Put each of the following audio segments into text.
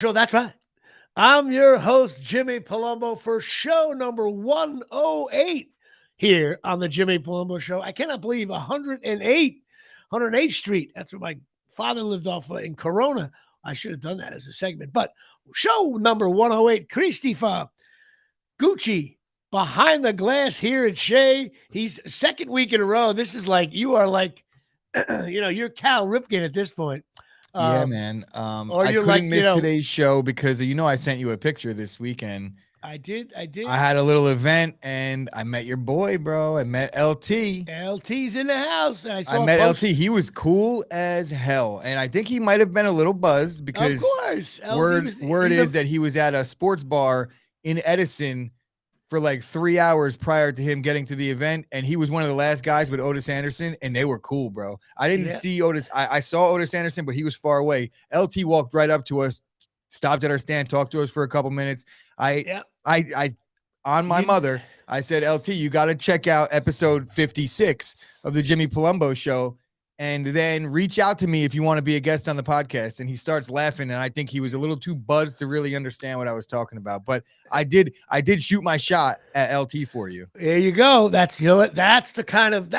So that's right. I'm your host, Jimmy Palumbo, for show number 108 here on the Jimmy Palumbo Show. I cannot believe 108th Street. That's where my father lived off in Corona. I should have done that as a segment. But show number 108, Christopher Gucci behind the glass here at Shea. He's second week in a row. This is like, you are like, you're Cal Ripken at this point. Yeah, Um, man. or I you're couldn't like, miss today's show because I sent you a picture this weekend. I did. I had a little event and I met your boy, bro. I met LT. LT's in the house. And I I saw a met post. LT. He was cool as hell, and I think he might have been a little buzzed Of because course. word is that he was at a sports bar in Edison for like 3 hours prior to him getting to the event, and he was one of the last guys with Otis Anderson, and they were cool, bro. I didn't see Otis. I saw Otis Anderson, but he was far away. LT walked right up to us, stopped at our stand, talked to us for a couple minutes. I on my mother, I said, LT, you got to check out episode 56 of the Jimmy Palumbo Show, and then reach out to me if you want to be a guest on the podcast. And he starts laughing, and I think he was a little too buzzed to really understand what I was talking about. But I did shoot my shot at LT for you. There you go. That's what. That's the kind of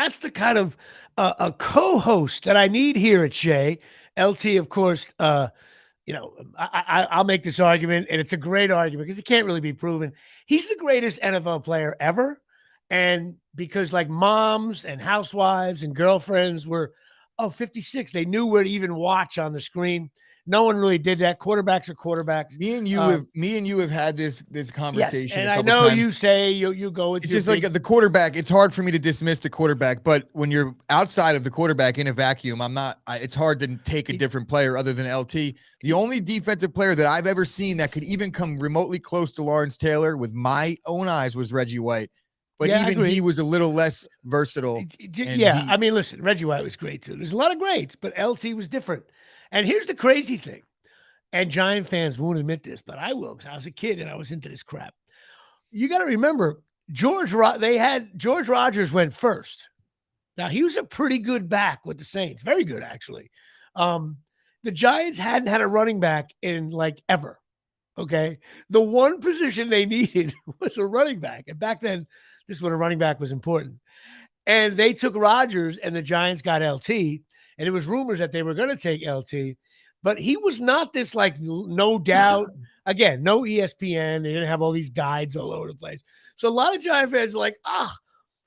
a co-host that I need here at Shea. LT, of course. I'll make this argument, and it's a great argument because it can't really be proven. He's the greatest NFL player ever. And because like moms and housewives and girlfriends were, 56, they knew where to even watch on the screen. No one really did that. Quarterbacks are quarterbacks. Me and you have had this conversation. Yes, and I know times. You say you go with. It's just like the quarterback. It's hard for me to dismiss the quarterback, but when you're outside of the quarterback in a vacuum, it's hard to take a different player other than LT. The only defensive player that I've ever seen that could even come remotely close to Lawrence Taylor with my own eyes was Reggie White. But even he was a little less versatile. I mean, listen, Reggie White was great too. There's a lot of greats, but LT was different. And here's the crazy thing, and Giant fans won't admit this, but I will because I was a kid and I was into this crap. You got to remember, George Rogers went first. Now, he was a pretty good back with the Saints. Very good, actually. The Giants hadn't had a running back in like ever, okay? The one position they needed was a running back. And back then, this is when a running back was important. And they took Rogers, and the Giants got LT. And it was rumors that they were going to take LT, but he was not this like no doubt. Again, no ESPN. They didn't have all these guides all over the place. So a lot of Giant fans are like,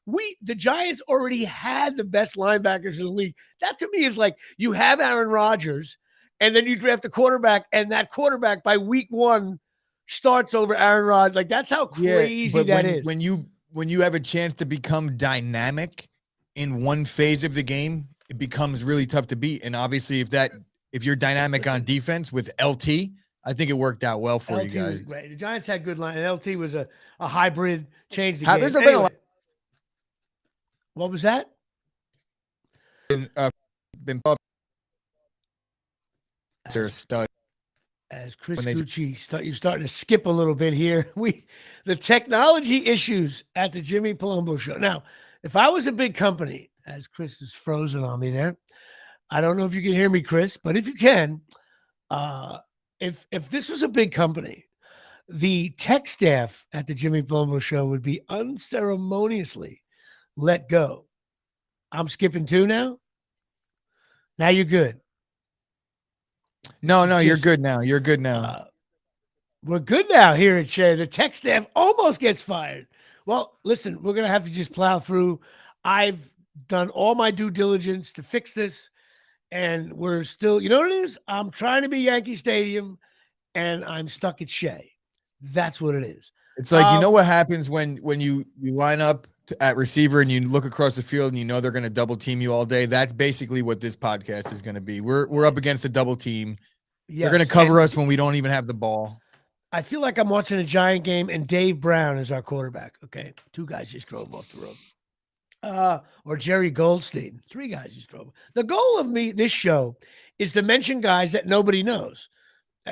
the Giants already had the best linebackers in the league. That to me is like you have Aaron Rodgers, and then you draft a quarterback, and that quarterback by week 1 starts over Aaron Rodgers. Like that's how crazy that is. When you have a chance to become dynamic in one phase of the game, it becomes really tough to beat. And obviously if you're dynamic on defense with LT, I think it worked out well for you guys. Right. The Giants had good line, and LT was a hybrid, changed the game. There's been a lot. What was that? They're a stud. As Chris Gucci, you're starting to skip a little bit here. The technology issues at the Jimmy Palumbo Show. Now, if I was a big company, as Chris is frozen on me there, I don't know if you can hear me, Chris, but if you can, if this was a big company, the tech staff at the Jimmy Palumbo Show would be unceremoniously let go. I'm skipping 2 now. Now you're good. No, you're good now. You're good now. We're good now here at Shea. The tech staff almost gets fired. Well, listen, we're going to have to just plow through. I've done all my due diligence to fix this, and we're still, you know what it is? I'm trying to be Yankee Stadium, and I'm stuck at Shea. That's what it is. It's like, you know what happens when you line up at receiver and you look across the field and you know they're going to double team you all day. That's basically what this podcast is going to be. We're up against a double team. Yes, they're going to cover us when we don't even have the ball. I feel like I'm watching a Giant game, and Dave Brown is our quarterback. Okay, 2 guys just drove off the road. Or Jerry Goldstein. 3 guys just drove. The goal of this show is to mention guys that nobody knows.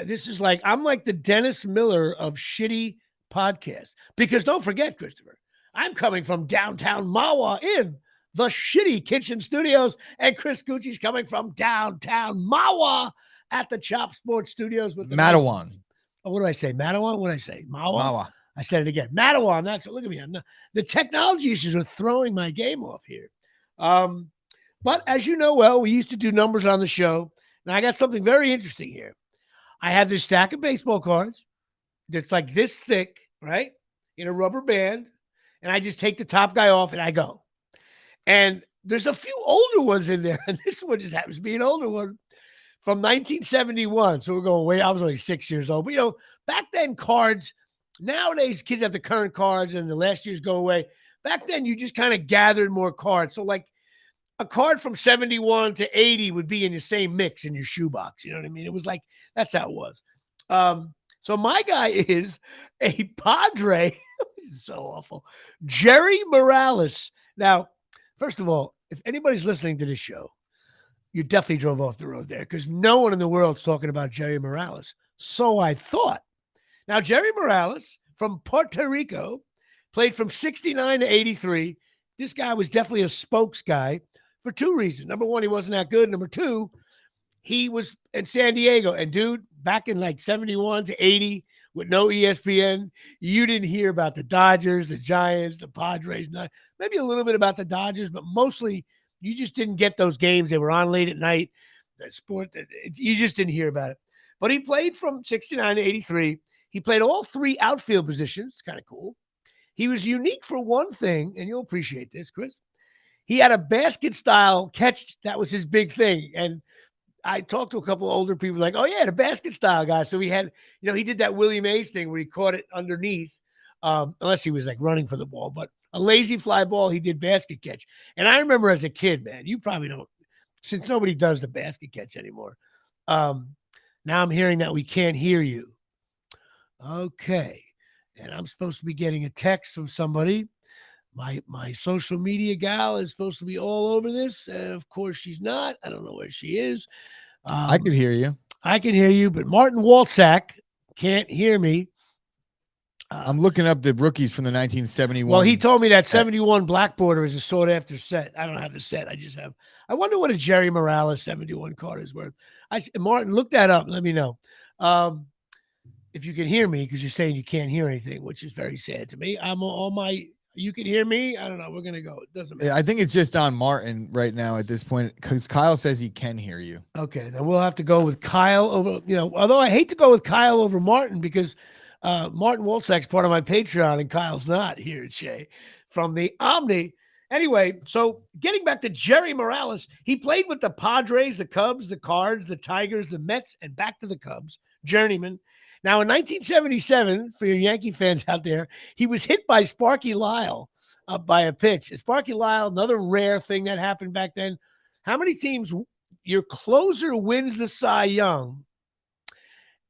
This is like, I'm like the Dennis Miller of shitty podcasts. Because don't forget, Christopher, I'm coming from downtown Mahwah in the shitty kitchen studios, and Chris Gucci's coming from downtown Mahwah at the Chop Sports Studios with the Madawan. What do I say? Madawan? What did I say? Mawa? Mawa. I said it again. Madawan. Look at me. The technology issues are throwing my game off here. But as you know well, we used to do numbers on the show. Now I got something very interesting here. I have this stack of baseball cards that's like this thick, right? In a rubber band. And I just take the top guy off and I go. And there's a few older ones in there. And this one just happens to be an older one from 1971. So we're going way. I was only 6 years old. But, back then cards, nowadays kids have the current cards and the last year's go away. Back then you just kind of gathered more cards. So like a card from 71 to 80 would be in the same mix in your shoebox. You know what I mean? It was like, that's how it was. So my guy is a Padre. This is so awful. Jerry Morales. Now, first of all, if anybody's listening to this show, you definitely drove off the road there because no one in the world's talking about Jerry Morales. So I thought. Now, Jerry Morales from Puerto Rico played from 69 to 83. This guy was definitely a spokes guy for two reasons. Number one, he wasn't that good. Number two, he was in San Diego. And, dude, back in like 71 to 80 with no ESPN, you didn't hear about the Dodgers, the Giants, the Padres, maybe a little bit about the Dodgers, but mostly you just didn't get those games. They were on late at night. The sport, you just didn't hear about it. But he played from 69 to 83. He played all three outfield positions. Kind of cool. He was unique for one thing, and you'll appreciate this, Chris. He had a basket-style catch. That was his big thing. And I talked to a couple of older people like, oh, yeah, the basket-style guy. So he had, he did that Willie Mays thing where he caught it underneath, unless he was like running for the ball. But a lazy fly ball, he did basket catch. And I remember as a kid, man, you probably don't, since nobody does the basket catch anymore. Now I'm hearing that we can't hear you. Okay. And I'm supposed to be getting a text from somebody. My social media gal is supposed to be all over this. And of course she's not. I don't know where she is. I can hear you. I can hear you, but Martin Walczak can't hear me. I'm looking up the rookies from the 1971. Well, he told me that 71 Black Border is a sought after set. I don't have the set. I wonder what a Jerry Morales 71 card is worth. Martin, look that up. Let me know. If you can hear me, because you're saying you can't hear anything, which is very sad to me. I'm on my, you can hear me. I don't know. We're going to go. It doesn't matter. I think it's just on Martin right now at this point, because Kyle says he can hear you. Okay. Then we'll have to go with Kyle over, although I hate to go with Kyle over Martin because Martin Walczak's part of my Patreon and Kyle's not here at Shea from the Omni. Anyway, so getting back to Jerry Morales, he played with the Padres, the Cubs, the Cards, the Tigers, the Mets, and back to the Cubs, journeyman. Now, in 1977, for your Yankee fans out there, he was hit by Sparky Lyle by a pitch. Sparky Lyle, another rare thing that happened back then. How many teams, your closer wins the Cy Young,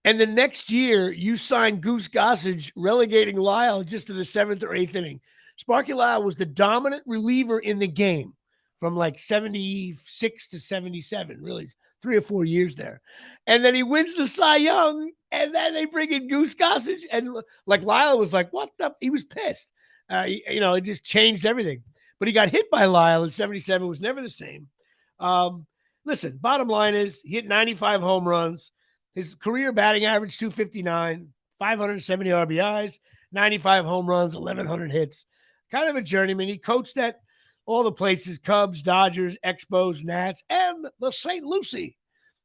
and the next year you sign Goose Gossage, relegating Lyle just to the 7th or 8th inning? Sparky Lyle was the dominant reliever in the game from like 76 to 77, really 3 or 4 years there. And then he wins the Cy Young, and then they bring in Goose Gossage. And like Lyle was like, what the? He was pissed. It just changed everything. But he got hit by Lyle in 77, was never the same. Listen, bottom line is he hit 95 home runs. His career batting average 259, 570 RBIs, 95 home runs, 1,100 hits. Kind of a journeyman. He coached at all the places: Cubs, Dodgers, Expos, Nats, and the St. Lucie,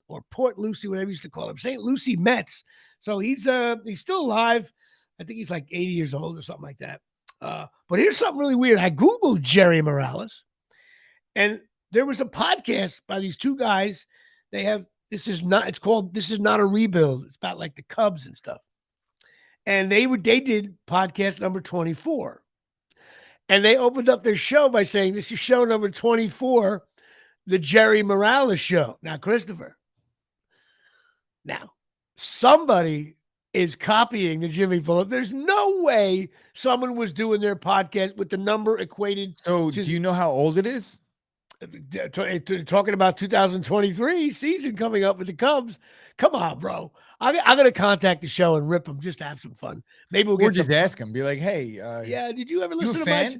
or Port Lucie, whatever you used to call him, St. Lucie Mets. So he's still alive. I think he's like 80 years old or something like that. But here's something really weird. I Googled Jerry Morales, and there was a podcast by these two guys. This is not a rebuild. It's about like the Cubs and stuff. And they did podcast number 24. And they opened up their show by saying, this is show number 24, the Jerry Morales show. Now, Christopher, somebody is copying the Jimmy Phillips. There's no way someone was doing their podcast with the number equated. So do you know how old it is? Talking about 2023 season coming up with the Cubs. Come on, bro. I'm going to contact the show and rip them just to have some fun. Maybe we'll just ask them. Be like, hey. Yeah, did you ever listen to my...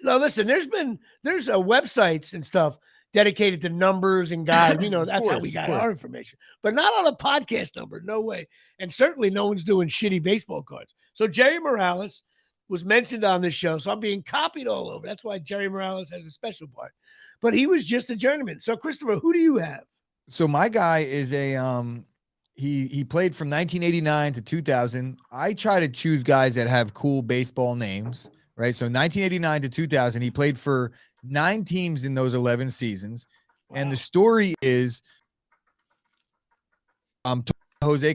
No, listen, there's websites and stuff dedicated to numbers and guys. That's how we Of got course. our information, but not on a podcast number. No way. And certainly no one's doing shitty baseball cards. So Jerry Morales was mentioned on this show. So I'm being copied all over. That's why Jerry Morales has a special part. But he was just a journeyman. So Christopher, who do you have? So my guy is he played from 1989 to 2000. I try to choose guys that have cool baseball names, right? So 1989 to 2000, he played for 9 teams in those 11 seasons. Wow. And the story is Jose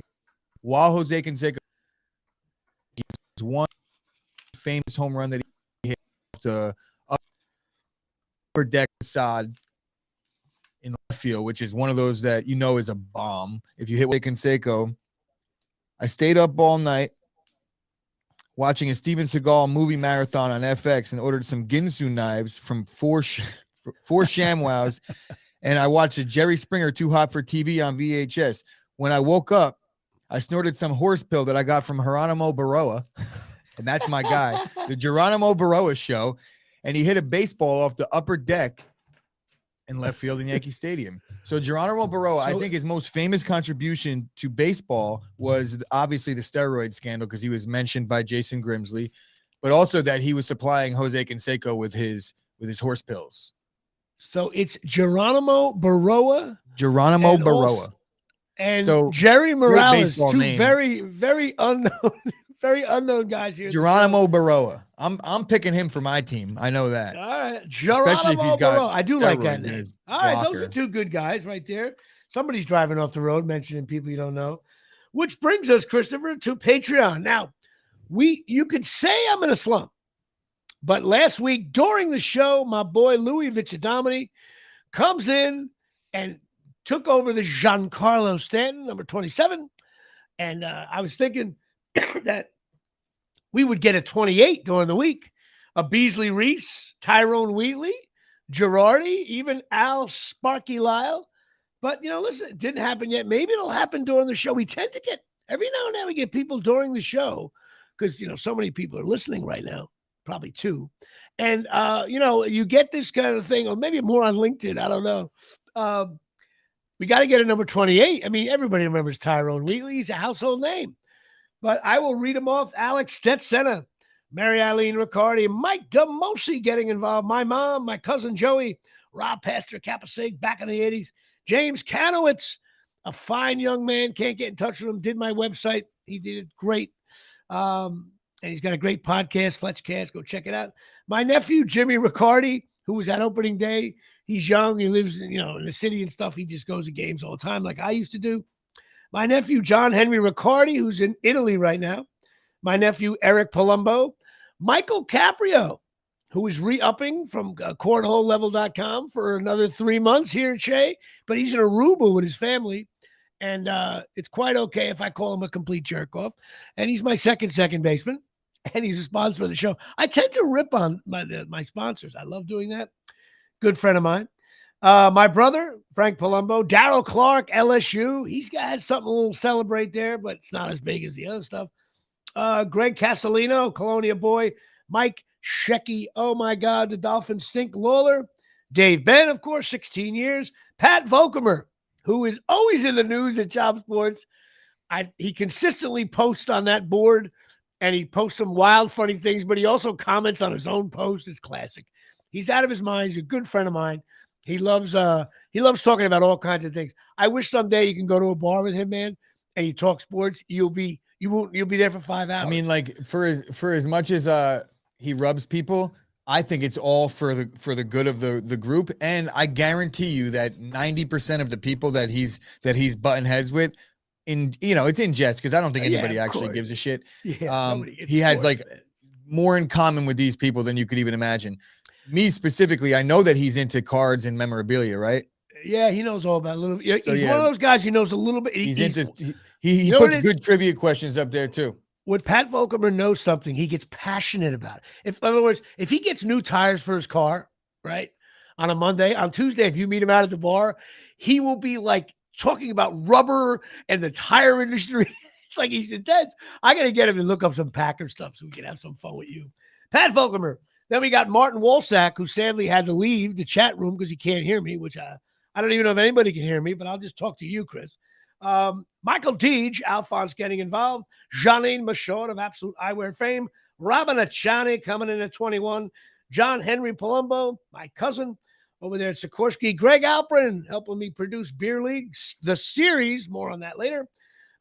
Canseco, he's one famous home run that he hit off the upper deck facade in left field, which is one of those that is a bomb. If you hit Canseco, I stayed up all night watching a Steven Seagal movie marathon on FX and ordered some Ginsu knives from four ShamWows, and I watched a Jerry Springer Too Hot for TV on VHS. When I woke up, I snorted some horse pill that I got from Geronimo Baroa, and that's my guy, the Geronimo Baroa show, and he hit a baseball off the upper deck in left field in Yankee Stadium. So Geronimo Baroa, I think his most famous contribution to baseball was obviously the steroid scandal, because he was mentioned by Jason Grimsley, but also that he was supplying Jose Canseco with his horse pills. So it's Geronimo Baroa. Geronimo Baroa. And so Jerry Morales, two name. very, very unknown, very unknown guys here. Geronimo Baroa. I'm picking him for my team. I know that. All right, Geronimo Baroa. I do like that name. All right, those are two good guys right there. Somebody's driving off the road mentioning people you don't know, which brings us, Christopher, to Patreon. Now, you could say I'm in a slump, but last week during the show, my boy Louis Viccidomini comes in and took over the Giancarlo Stanton, number 27. And I was thinking that we would get a 28 during the week. A Beasley Reese, Tyrone Wheatley, Girardi, even Al Sparky Lyle. But, listen, it didn't happen yet. Maybe it'll happen during the show. We tend to get, every now and then we get people during the show because, so many people are listening right now, probably 2. And, you get this kind of thing, or maybe more on LinkedIn. I don't know. We got to get a number 28. I mean, everybody remembers Tyrone Wheatley. He's a household name. But I will read them off. Alex Stetsena, Mary Eileen Riccardi, Mike DeMosi getting involved. My mom, my cousin Joey, Rob Pastor Capasig back in the 80s. James Kanowitz, a fine young man. Can't get in touch with him. Did my website. He did it great. And he's got a great podcast, Fletchcast. Go check it out. My nephew, Jimmy Riccardi, who was at opening day. He's young. He lives, in the city and stuff. He just goes to games all the time like I used to do. My nephew, John Henry Riccardi, who's in Italy right now. My nephew, Eric Palumbo. Michael Caprio, who is re-upping from cornholelevel.com for another 3 months here at Shea. But he's in Aruba with his family. And it's quite okay if I call him a complete jerk-off. And he's my second baseman. And he's a sponsor of the show. I tend to rip on my sponsors. I love doing that. Good friend of mine. My brother, Frank Palumbo, Darryl Clark, LSU. He's got something a little celebrate there, but it's not as big as the other stuff. Greg Castellino, Colonia boy. Mike Shecky, oh my God, the Dolphins stink. Lawler. Dave Ben, of course, 16 years. Pat Volkemer, who is always in the news at Job Sports. He consistently posts on that board, and he posts some wild, funny things, but he also comments on his own post. It's classic. He's out of his mind. He's a good friend of mine. He loves talking about all kinds of things. I wish someday you can go to a bar with him, man, and you talk sports. You'll be there for 5 hours. I mean, like for as much as he rubs people, I think it's all for the good of the group. And I guarantee you that 90% of the people that he's butting heads with, it's in jest, because I don't think anybody actually gives a shit. Yeah, he has more in common with these people than you could even imagine. Me specifically, I know that he's into cards and memorabilia, right? Yeah, he knows all about a little bit. He's one of those guys who knows a little bit. He puts good trivia questions up there too. When Pat Volkemer knows something, he gets passionate about it. In other words, if he gets new tires for his car, right, on a Monday, on Tuesday, if you meet him out at the bar, he will be like talking about rubber and the tire industry. It's like he's intense. I got to get him to look up some Packer stuff so we can have some fun with you. Pat Volkemer, Then we got Martin Wolsack, who sadly had to leave the chat room because he can't hear me, which I don't even know if anybody can hear me, but I'll just talk to you, Chris. Michael Deej, Alphonse getting involved. Janine Michaud of Absolute Eyewear fame. Robin Achani coming in at 21. John Henry Palumbo, my cousin, over there at Sikorsky. Greg Alperin helping me produce Beer League, the series. More on that later.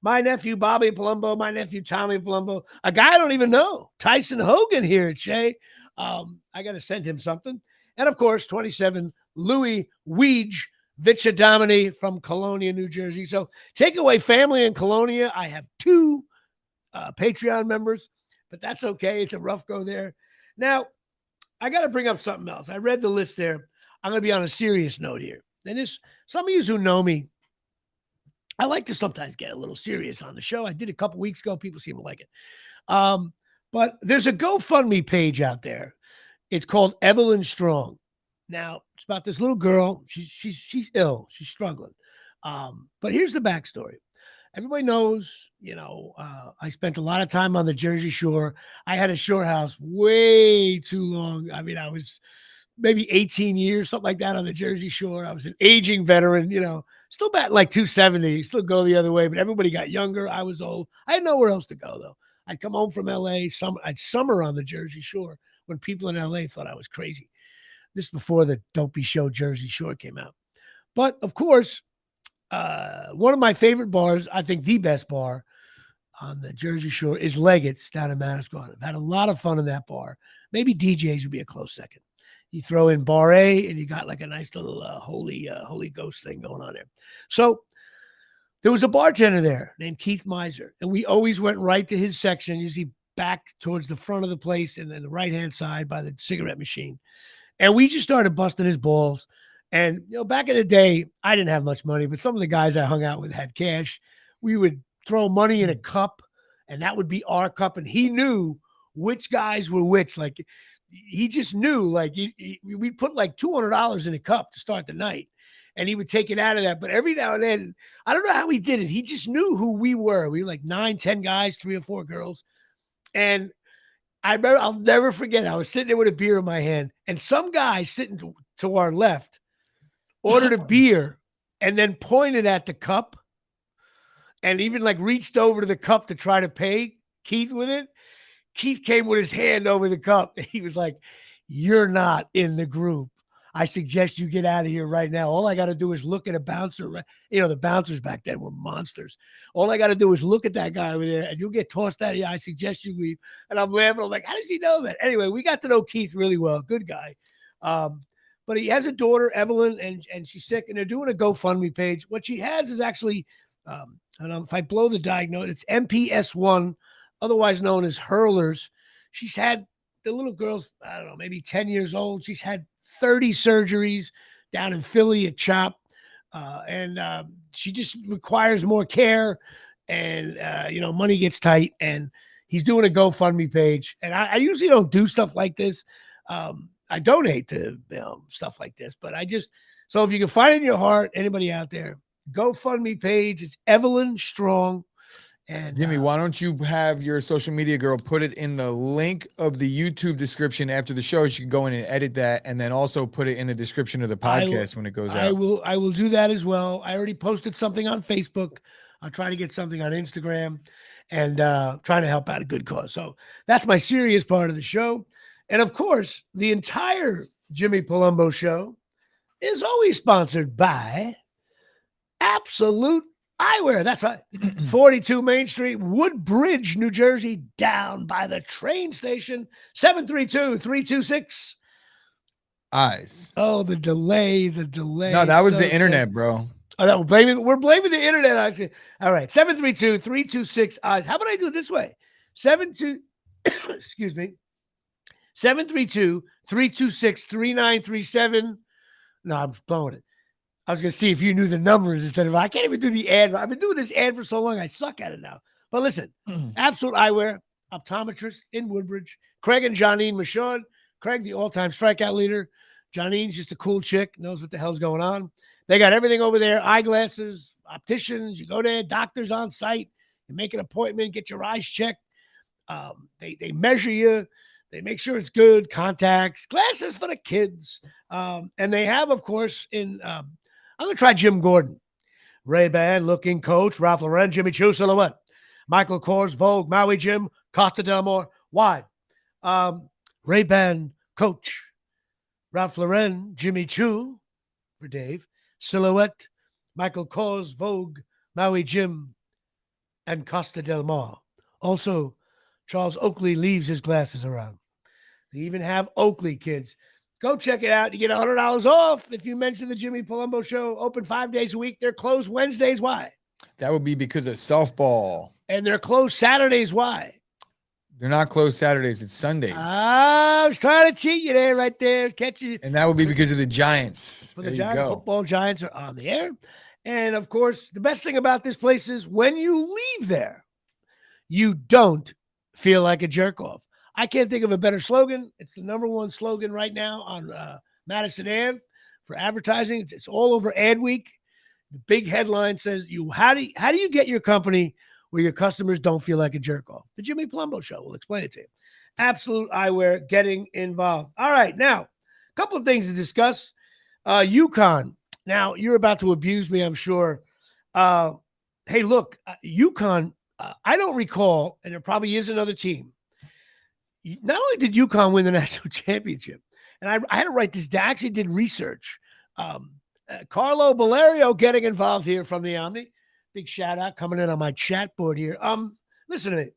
My nephew, Bobby Palumbo. My nephew, Tommy Palumbo. A guy I don't even know. Tyson Hogan here at Shea. I got to send him something. And, of course, 27, Louis Weege Vichadomini from Colonia, New Jersey. So take away family in Colonia. I have 2 Patreon members, but that's okay. It's a rough go there. Now, I got to bring up something else. I read the list there. I'm going to be on a serious note here. And this, some of you who know me, I like to sometimes get a little serious on the show. I did a couple weeks ago. People seem to like it. But there's a GoFundMe page out there. It's called Evelyn Strong. Now, it's about this little girl. She's ill. She's struggling. But here's the backstory. Everybody knows, I spent a lot of time on the Jersey Shore. I had a shore house way too long. I mean, I was maybe 18 years, something like that on the Jersey Shore. I was an aging veteran, still batting like 270, still go the other way, but everybody got younger. I was old. I had nowhere else to go, though. I'd come home from LA. I'd summer on the Jersey Shore when people in LA thought I was crazy. This before the Dopey Show Jersey Shore came out. But, of course, one of my favorite bars, I think the best bar on the Jersey Shore, is Leggett's down in Manasquan. I've had a lot of fun in that bar. Maybe DJs would be a close second. You throw in bar A, and you got like a nice little Holy Ghost thing going on there. So there was a bartender there named Keith Miser, and we always went right to his section, usually back towards the front of the place and then the right-hand side by the cigarette machine. And we just started busting his balls. And, back in the day, I didn't have much money, but some of the guys I hung out with had cash. We would throw money in a cup, and that would be our cup. And he knew which guys were which. Like, he just knew, like, we'd put like $200 in a cup to start the night, and he would take it out of that. But every now and then, I don't know how he did it. He just knew who we were. We were like 9, 10 guys, 3 or 4 girls. And I remember, I'll never forget, I was sitting there with a beer in my hand, and some guy sitting to our left ordered a beer and then pointed at the cup and even like reached over to the cup to try to pay Keith with it. Keith came with his hand over the cup. He was like, "You're not in the group. I suggest you get out of here right now. All I got to do is look at a bouncer." The bouncers back then were monsters. All I got to do is look at that guy over there and you'll get tossed out of here. I suggest you leave. And I'm laughing. I'm like, how does he know that? Anyway, we got to know Keith really well. Good guy. But he has a daughter, Evelyn, and she's sick, and they're doing a GoFundMe page. What she has is actually, if I blow the diagnosis, it's MPS1, otherwise known as hurlers. She's had the little girl's, I don't know, maybe 10 years old. She's had 30 surgeries down in Philly at CHOP, and she just requires more care, and, money gets tight, and he's doing a GoFundMe page. And I usually don't do stuff like this. I donate to stuff like this, but so if you can find it in your heart, anybody out there, GoFundMe page, it's Evelyn Strong. And Jimmy, why don't you have your social media girl put it in the link of the YouTube description after the show? She can go in and edit that, and then also put it in the description of the podcast when it goes out. I will do that as well. I already posted something on Facebook. I'll try to get something on Instagram, and trying to help out a good cause. So that's my serious part of the show. And, of course, the entire Jimmy Palumbo show is always sponsored by Absolute Eyewear. That's right. 42 Main Street, Woodbridge, New Jersey, down by the train station. 732-326. Eyes. Oh, the delay. No, that was the internet, bro. Oh, we're blaming the internet, actually. All right. 732-326 eyes. How about I do it this way? Excuse me. 732-326-3937. No, I'm blowing it. I was going to see if you knew the numbers instead of, I can't even do the ad. I've been doing this ad for so long, I suck at it now. But listen, Absolute Eyewear, optometrist in Woodbridge. Craig and Janine Michaud. Craig, the all-time strikeout leader. Janine's just a cool chick, knows what the hell's going on. They got everything over there, eyeglasses, opticians. You go there, doctors on site. You make an appointment, get your eyes checked. They measure you. They make sure it's good. Contacts, glasses for the kids. And they have, of course, I'm going to try Jim Gordon. Ray-Ban, Looking, Coach, Ralph Lauren, Jimmy Choo, Silhouette. Michael Kors, Vogue, Maui Jim, Costa Del Mar. Why? Ray-Ban, Coach, Ralph Lauren, Jimmy Choo, for Dave, Silhouette, Michael Kors, Vogue, Maui Jim, and Costa Del Mar. Also, Charles Oakley leaves his glasses around. They even have Oakley, kids. Go check it out. You get $100 off if you mention the Jimmy Palumbo Show. Open 5 days a week. They're closed Wednesdays. Why? That would be because of softball. And they're closed Saturdays. Why? They're not closed Saturdays. It's Sundays. I was trying to cheat you there, right there. Catch you. And that would be because of the Giants. For the Giants, football Giants are on the air. And, of course, the best thing about this place is when you leave there, you don't feel like a jerk off. I can't think of a better slogan. It's the number one slogan right now on Madison Ave for advertising. It's all over Adweek. The big headline says, how do you get your company where your customers don't feel like a jerk off? The Jimmy Palumbo Show will explain it to you. Absolute Eyewear, getting involved. All right, now, a couple of things to discuss. UConn. Now, you're about to abuse me, I'm sure. Hey, look, UConn, I don't recall, and there probably is another team. Not only did UConn win the national championship, and I had to write this down. I actually did research. Carlo Valerio getting involved here from the Omni. Big shout out coming in on my chat board here. Listen to me.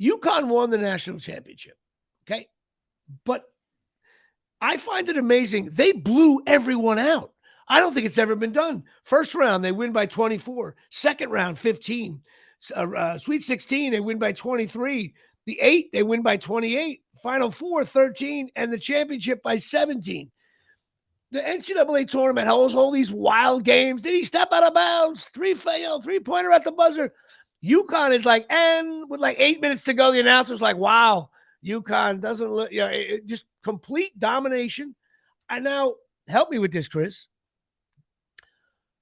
UConn won the national championship. Okay. But I find it amazing. They blew everyone out. I don't think it's ever been done. First round, they win by 24. Second round, 15. Sweet 16, they win by 23. The 8, they win by 28. Final 4, 13. And the championship by 17. The NCAA tournament holds all these wild games. Did he step out of bounds? Three-pointer at the buzzer. UConn is like, and with like 8 minutes to go, the announcer's like, wow, UConn doesn't look, just complete domination. And now, help me with this, Chris.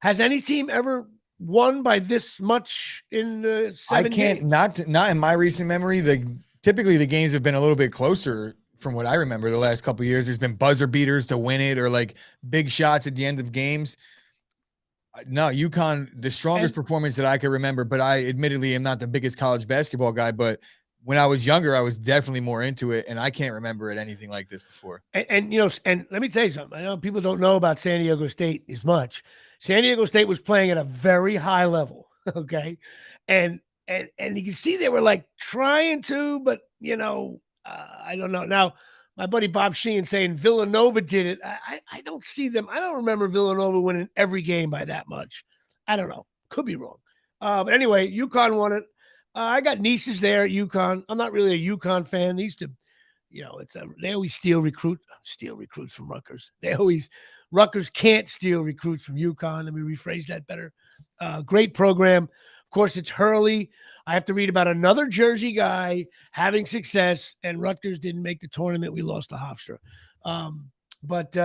Has any team ever won by this much in 7 games? Not in my recent memory. Typically the games have been a little bit closer from what I remember the last couple of years. There's been buzzer beaters to win it or like big shots at the end of games. No, UConn, the strongest performance that I can remember, but I admittedly am not the biggest college basketball guy, but when I was younger, I was definitely more into it, and I can't remember it anything like this before. And let me tell you something. I know people don't know about San Diego State as much. San Diego State was playing at a very high level, okay? And you can see they were like trying to, but, I don't know. Now, my buddy Bob Sheehan saying Villanova did it. I don't see them. I don't remember Villanova winning every game by that much. I don't know. Could be wrong. But anyway, UConn won it. I got nieces there at UConn. I'm not really a UConn fan. They used to, they always steal recruits from Rutgers. Rutgers can't steal recruits from UConn. Let me rephrase that better. Great program. Of course, it's Hurley. I have to read about another Jersey guy having success, and Rutgers didn't make the tournament. We lost to Hofstra. But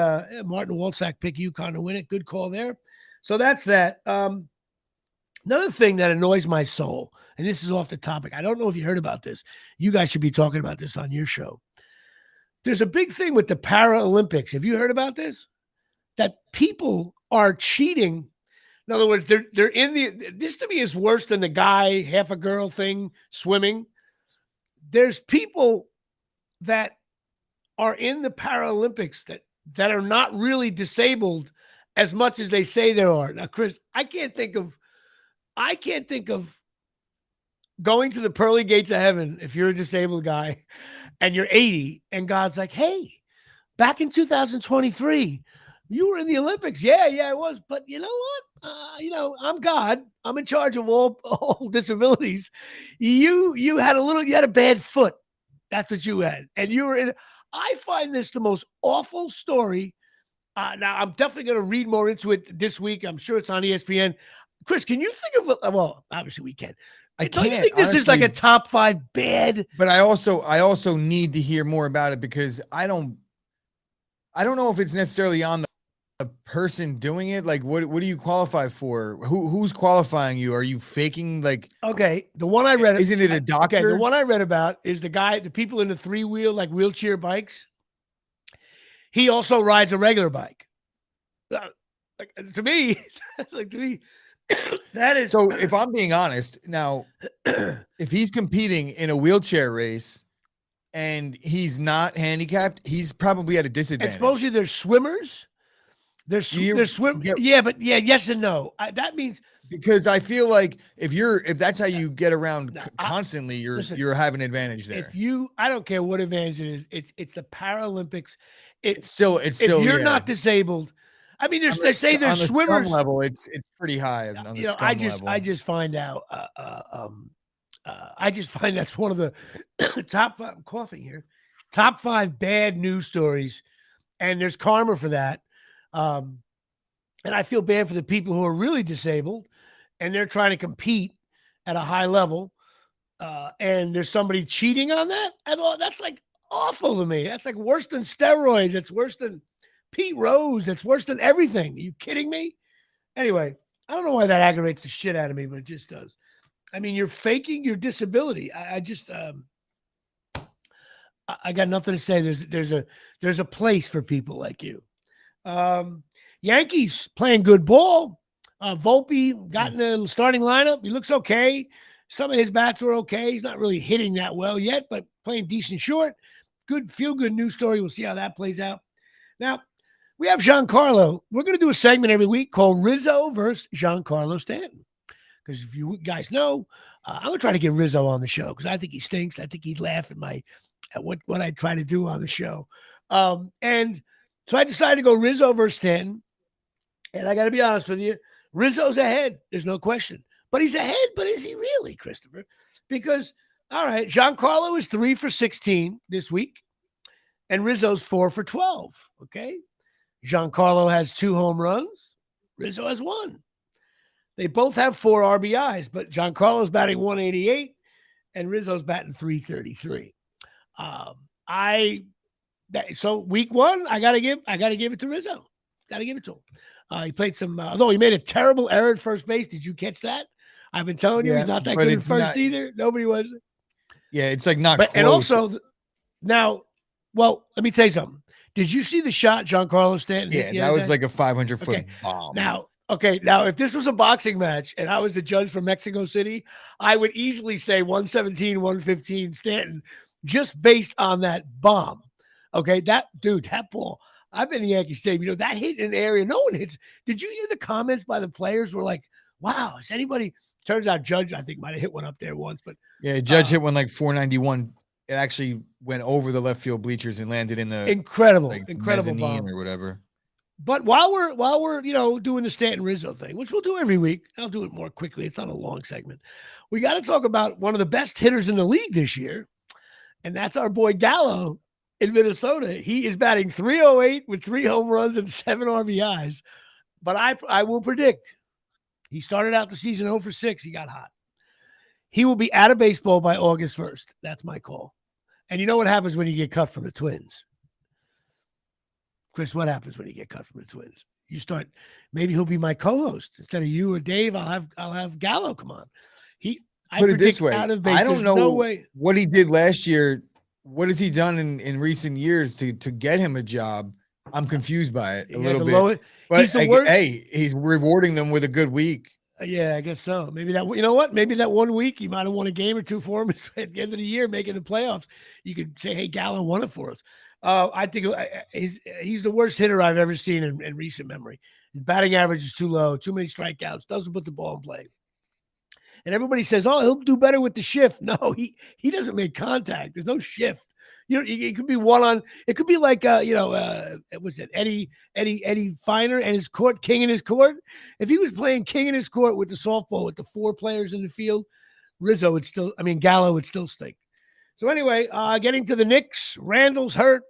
Martin Walczak picked UConn to win it. Good call there. So that's that. Another thing that annoys my soul, and this is off the topic. I don't know if you heard about this. You guys should be talking about this on your show. There's a big thing with the Paralympics. Have you heard about this? That people are cheating. In other words, they're in this to me is worse than the guy, half a girl thing, swimming. There's people that are in the Paralympics that are not really disabled as much as they say there are. Now, Chris, I can't think of going to the pearly gates of heaven if you're a disabled guy and you're 80 and God's like, hey, back in 2023, you were in the Olympics. Yeah, I was. But you know what? I'm God. I'm in charge of all disabilities. You had a bad foot. That's what you had. And you were in. I find this the most awful story. Now, I'm definitely going to read more into it this week. I'm sure it's on ESPN. Chris, can you think of well, obviously we can. Don't you think this honestly, is like a top 5 bad? But I also need to hear more about it because I don't know if it's necessarily on the person doing it? Like, what do you qualify for? Who's qualifying you? Are you faking like? Okay, the one I read. Isn't it a doctor? Okay, the one I read about is the people in the 3-wheel, like wheelchair bikes. He also rides a regular bike. To me, that is. So if I'm being honest, now, if he's competing in a wheelchair race and he's not handicapped, he's probably at a disadvantage. And supposedly there's swimmers. There's swim. Yeah, but yes and no. That means because I feel like if that's how you get around constantly, you're having an advantage there. I don't care what advantage it is. It's the Paralympics. It's still. If you're not disabled, I mean, they say there's on the swimmers scum level. It's pretty high on the scum level. I just find out. I just find that's one of the top 5. I'm coughing here. Top 5 bad news stories, and there's karma for that. And I feel bad for the people who are really disabled, and they're trying to compete at a high level. And there's somebody cheating on that. That's like awful to me. That's like worse than steroids. It's worse than Pete Rose. It's worse than everything. Are you kidding me? Anyway, I don't know why that aggravates the shit out of me, but it just does. I mean, you're faking your disability. I got nothing to say. There's a place for people like you. Yankees playing good ball. Volpe got in the starting lineup. He looks okay. Some of his bats were okay. He's not really hitting that well yet, but playing decent short. Good, feel-good news story. We'll see how that plays out. Now, we have Giancarlo. We're going to do a segment every week called Rizzo versus Giancarlo Stanton. Because if you guys know, I'm going to try to get Rizzo on the show because I think he stinks. I think he'd laugh at what I try to do on the show. And so I decided to go Rizzo versus Stanton. And I got to be honest with you, Rizzo's ahead. There's no question. But he's ahead. But is he really, Christopher? Because, all right, Giancarlo is 3 for 16 this week. And Rizzo's 4 for 12. Okay. Giancarlo has 2 home runs. Rizzo has 1. They both have 4 RBIs, but Giancarlo's batting 188 and Rizzo's batting 333. So week 1, I gotta give it to Rizzo. Gotta give it to him. He played some, although he made a terrible error at first base. Did you catch that? I've been telling you he's not that good at first either. Nobody was. Yeah, it's like not close. And also now, well, let me tell you something. Did you see the shot Giancarlo Stanton hit? Yeah, that was like a 500-foot bomb. Now, if this was a boxing match and I was the judge from Mexico City, I would easily say 117, 115 Stanton just based on that bomb. Okay, that ball. I've been in Yankee Stadium. That hit in an area no one hits. Did you hear the comments by the players were like, wow, is anybody? Turns out Judge, I think, might have hit one up there once. But yeah, Judge hit one like 491. It actually went over the left field bleachers and landed in the incredible bomb or whatever. But while we're doing the Stanton Rizzo thing, which we'll do every week, I'll do it more quickly. It's not a long segment. We got to talk about one of the best hitters in the league this year, and that's our boy Gallo in Minnesota. He is batting 308 with 3 home runs and 7 RBIs. But I will predict he started out the season 0 for 6. He got hot. He will be out of baseball by August 1st. That's my call. And you know what happens when you get cut from the Twins? Chris, what happens when you get cut from the Twins? Maybe he'll be my co-host instead of you or Dave. I'll have Gallo come on. Put it this way. I don't know what he did last year. What has he done in recent years to get him a job? I'm confused by it a little bit. But he's the worst. Hey, he's rewarding them with a good week. Yeah, I guess so. Maybe maybe that 1 week he might have won a game or 2 for him at the end of the year, making the playoffs. You could say, hey, Gallo won it for us. I think he's the worst hitter I've ever seen in recent memory. His batting average is too low, too many strikeouts, doesn't put the ball in play. And everybody says, oh, he'll do better with the shift. No, he doesn't make contact. There's no shift. It could be it could be like, what's it, Eddie Feiner and his court, king in his court. If he was playing king in his court with the softball with the 4 players in the field, Gallo would still stink. So anyway, getting to the Knicks, Randall's hurt.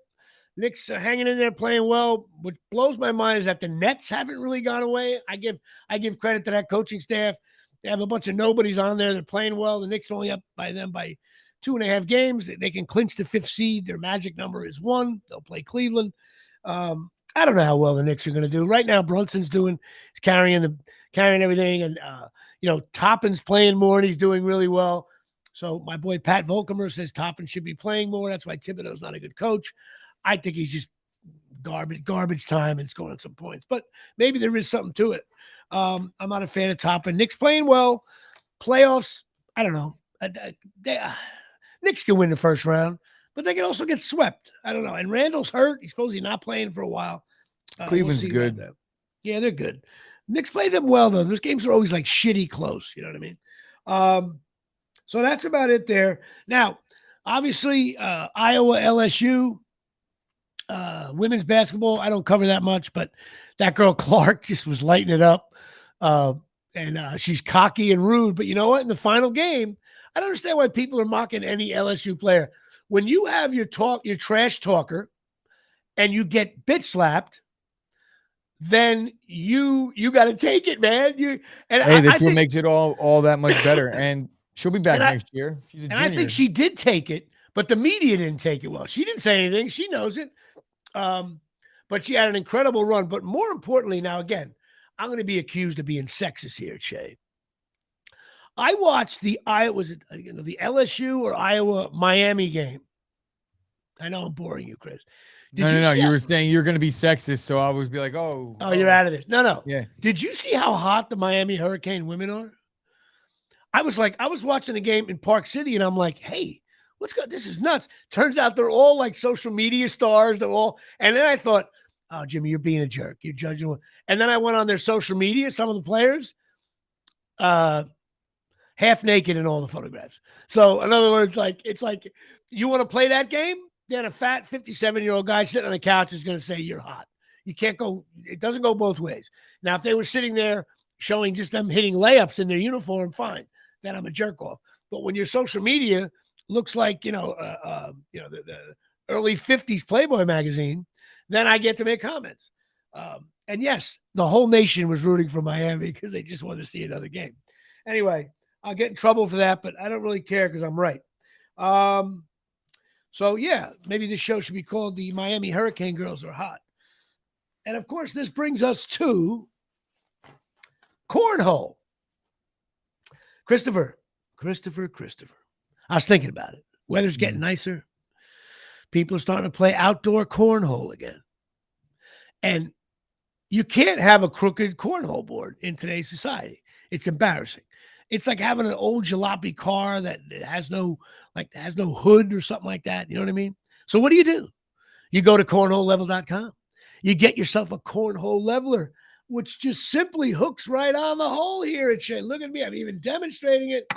Knicks are hanging in there playing well. What blows my mind is that the Nets haven't really gone away. I give credit to that coaching staff. They have a bunch of nobodies on there. They're playing well. The Knicks are only up by 2.5 games. They can clinch the 5th seed. Their magic number is 1. They'll play Cleveland. I don't know how well the Knicks are going to do. Right now, Brunson's carrying everything, and Toppin's playing more, and he's doing really well. So my boy Pat Volkamer says Toppin should be playing more. That's why Thibodeau's not a good coach. I think he's just garbage time and scoring some points. But maybe there is something to it. I'm not a fan of Toppin. Knicks playing well. Playoffs, I don't know. Knicks can win the first round, but they can also get swept. I don't know. And Randall's hurt. He's supposedly not playing for a while. Cleveland's good. Yeah, they're good. Knicks play them well, though. Those games are always like shitty close. You know what I mean? So that's about it there. Now, obviously, Iowa, LSU, women's basketball, I don't cover that much, but that girl Clark just was lighting it up. And she's cocky and rude. But you know what? In the final game, I don't understand why people are mocking any LSU player. When you have your trash talker, and you get bitch slapped, then you got to take it, man. That's what makes it all that much better. And she'll be back next year. She's a junior. I think she did take it, but the media didn't take it well. She didn't say anything. She knows it. But she had an incredible run. But more importantly, now again, I'm going to be accused of being sexist here, Shay. I watched the LSU or Iowa Miami game. I know I'm boring you, Chris. No. You were saying you're going to be sexist, so I always be like, oh, you're out of this. No. Yeah. Did you see how hot the Miami Hurricane women are? I was watching the game in Park City, and I'm like, hey, this is nuts. Turns out they're all like social media stars. And then I thought, oh, Jimmy, you're being a jerk. You're judging. And then I went on their social media, some of the players, half naked in all the photographs. So in other words, it's like you want to play that game? Then a fat 57-year-old guy sitting on the couch is going to say you're hot. You can't go. It doesn't go both ways. Now, if they were sitting there showing just them hitting layups in their uniform, fine. Then I'm a jerk off. But when your social media looks like the early 50s Playboy magazine, then I get to make comments. And yes, the whole nation was rooting for Miami because they just wanted to see another game. Anyway, I'll get in trouble for that, but I don't really care because I'm right. So, yeah, maybe this show should be called The Miami Hurricane Girls Are Hot. And, of course, this brings us to cornhole. Christopher. I was thinking about it. Weather's getting nicer. People are starting to play outdoor cornhole again. And you can't have a crooked cornhole board in today's society. It's embarrassing. It's like having an old jalopy car that has no hood or something like that. You know what I mean? So what do? You go to cornholelevel.com. You get yourself a cornhole leveler, which just simply hooks right on the hole here. Look at me. I'm even demonstrating it.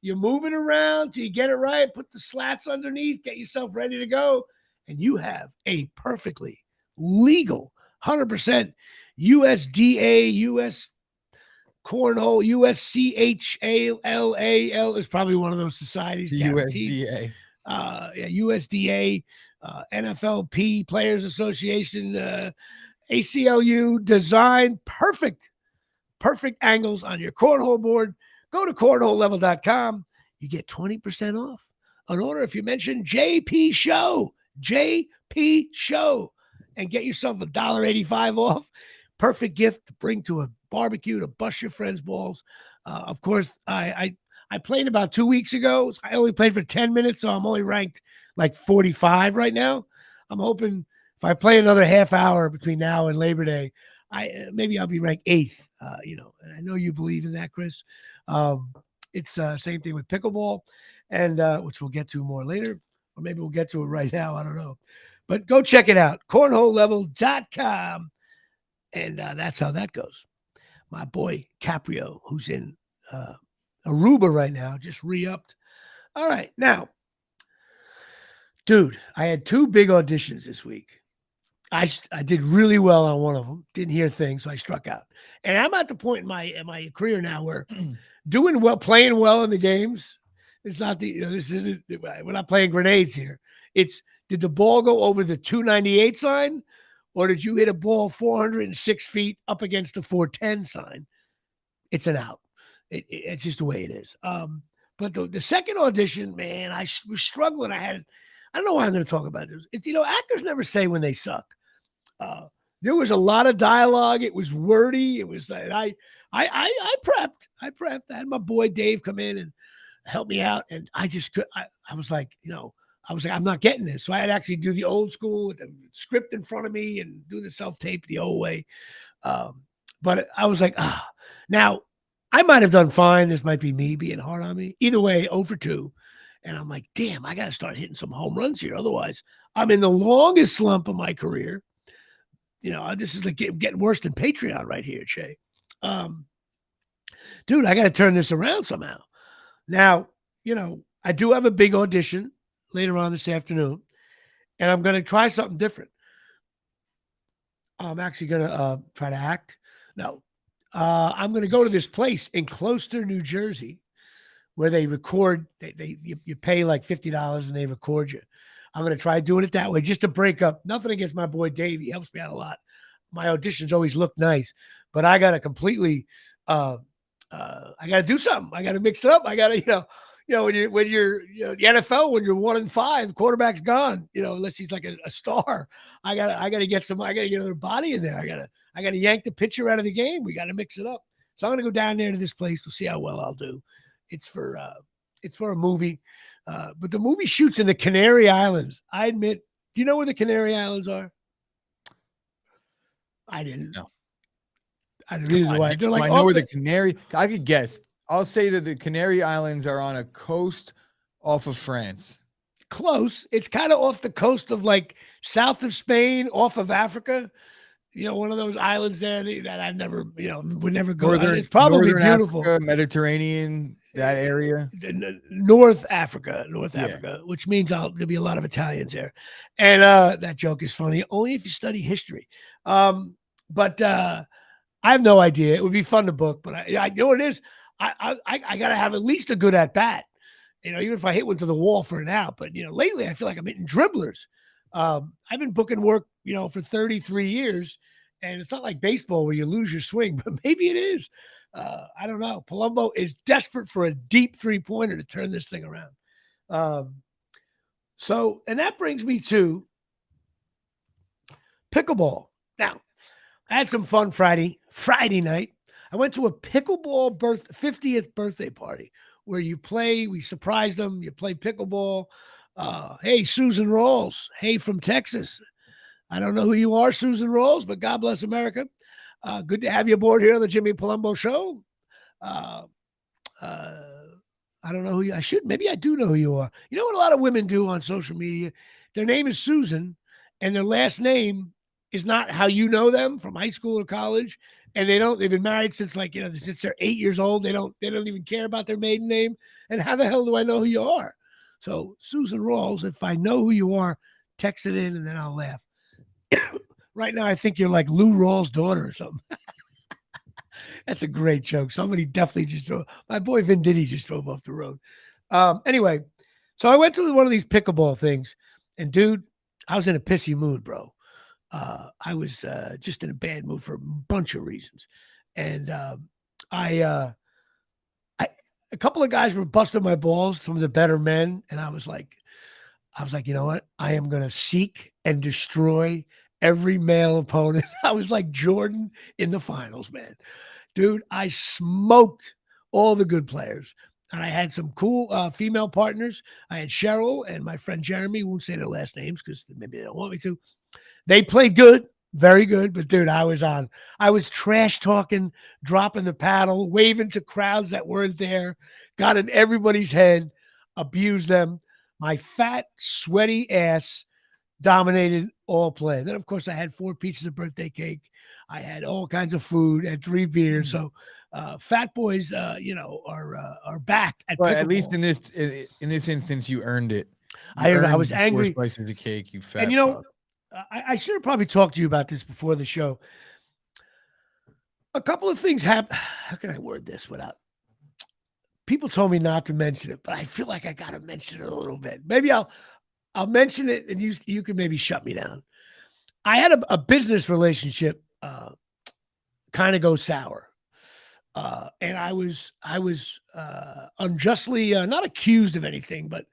You move it around till you get it right. Put the slats underneath. Get yourself ready to go. And you have a perfectly legal 100% USDA, US cornhole, USCHALAL is probably one of those societies. USDA. USDA, NFLP, Players Association, ACLU, design perfect angles on your cornhole board. Go to cornholelevel.com. You get 20% off an order if you mention JP Show, and get yourself $1.85 off. Perfect gift to bring to a barbecue to bust your friends' balls. Of course, I played about 2 weeks ago. I only played for 10 minutes, so I'm only ranked like 45 right now. I'm hoping if I play another half hour between now and Labor Day, maybe I'll be ranked 8th. And I know you believe in that, Chris. It's same thing with pickleball, and which we'll get to more later, or maybe we'll get to it right now. I don't know, but go check it out, cornholelevel.com. And that's how that goes. My boy Caprio, who's in Aruba right now, just re-upped. All right. Now, dude, I had 2 big auditions this week. I did really well on one of them. Didn't hear things, so I struck out. And I'm at the point in my career now where doing well, playing well in the games, it's not we're not playing grenades here. It's, did the ball go over the 298 sign? Or did you hit a ball 406 feet up against the 410 sign? It's an out. It's just the way it is. But the second audition, man, I was struggling. I don't know why I'm going to talk about this. Actors never say when they suck. There was a lot of dialogue. It was wordy. It was I prepped. I prepped. I had my boy Dave come in and help me out, and I just could. I was like, I was like, I'm not getting this. So I had to actually do the old school with the script in front of me and do the self tape the old way. But I was like, now I might have done fine. This might be me being hard on me. Either way, 0 for 2. And I'm like, damn, I got to start hitting some home runs here. Otherwise, I'm in the longest slump of my career. This is like getting worse than Patreon right here, Shay. Dude, I got to turn this around somehow. Now, I do have a big audition later on this afternoon, and I'm going to try something different. I'm actually going to try to act. No, I'm going to go to this place in Closter, New Jersey, where they record. You pay like $50 and they record you. I'm going to try doing it that way just to break up. Nothing against my boy Dave. He helps me out a lot. My auditions always look nice, but I got to completely, I got to do something. I got to mix it up. I got to, when you're the NFL, when you're 1-5, quarterback's gone, unless he's like a star. I got to get another body in there. I got to yank the pitcher out of the game. We got to mix it up. So I'm going to go down there to this place. We'll see how well I'll do. It's for a movie. But the movie shoots in the Canary Islands. I admit, do you know where the Canary Islands are? I didn't know. I didn't know. They're like, I know where the Canary. I could guess. I'll say that the Canary Islands are on a coast off of France. Close. It's kind of off the coast of like south of Spain, off of Africa. One of those islands there that I've never, would never go. It's probably beautiful. Africa, Mediterranean, that area. North Africa, which means there'll be a lot of Italians there. And that joke is funny only if you study history. But I have no idea. It would be fun to book, but I know what it is. I got to have at least a good at bat. Even if I hit one to the wall for an out. But lately I feel like I'm hitting dribblers. I've been booking work, for 33 years, and it's not like baseball where you lose your swing, but maybe it is. I don't know. Palumbo is desperate for a deep 3-pointer to turn this thing around. And that brings me to pickleball. Now, I had some fun Friday night. I went to a pickleball 50th birthday party where we surprised them. You play pickleball. Hey, Susan Rawls. Hey, from Texas. I don't know who you are, Susan Rawls, but God bless America. Good to have you aboard here on the Jimmy Palumbo Show. I don't know maybe I do know who you are. You know what a lot of women do on social media? Their name is Susan, and their last name is not how you know them from high school or college. And they've been married since since they're 8 years old. They don't even care about their maiden name. And how the hell do I know who you are? So Susan Rawls, if I know who you are, text it in and then I'll laugh. Right now, I think you're like Lou Rawls' daughter or something. That's a great joke. Somebody definitely just drove. My boy Vin Diddy just drove off the road. Anyway, so I went to one of these pickleball things, and dude, I was in a pissy mood, bro. I was just in a bad mood for a bunch of reasons, and a couple of guys were busting my balls, some of the better men, and I was like, you know what? I am going to seek and destroy every male opponent. I was like Jordan in the finals, man. Dude, I smoked all the good players. And I had some cool female partners. I had Cheryl and my friend Jeremy. Won't say their last names because maybe they don't want me to. They played good, very good. But, dude, I was trash talking, dropping the paddle, waving to crowds that weren't there, got in everybody's head, abused them. My fat, sweaty ass dominated all play. Then, of course, I had 4 pieces of birthday cake. I had all kinds of food and 3 beers. So fat boys, are back at But at least in this instance, you earned it. I was angry. 4 slices of cake, you fat. And I should have probably talked to you about this before the show. A couple of things happened. How can I word this without? People told me not to mention it, but I feel like I got to mention it a little bit. Maybe I'll mention it, and you can maybe shut me down. I had a business relationship kind of go sour, and I was unjustly not accused of anything, but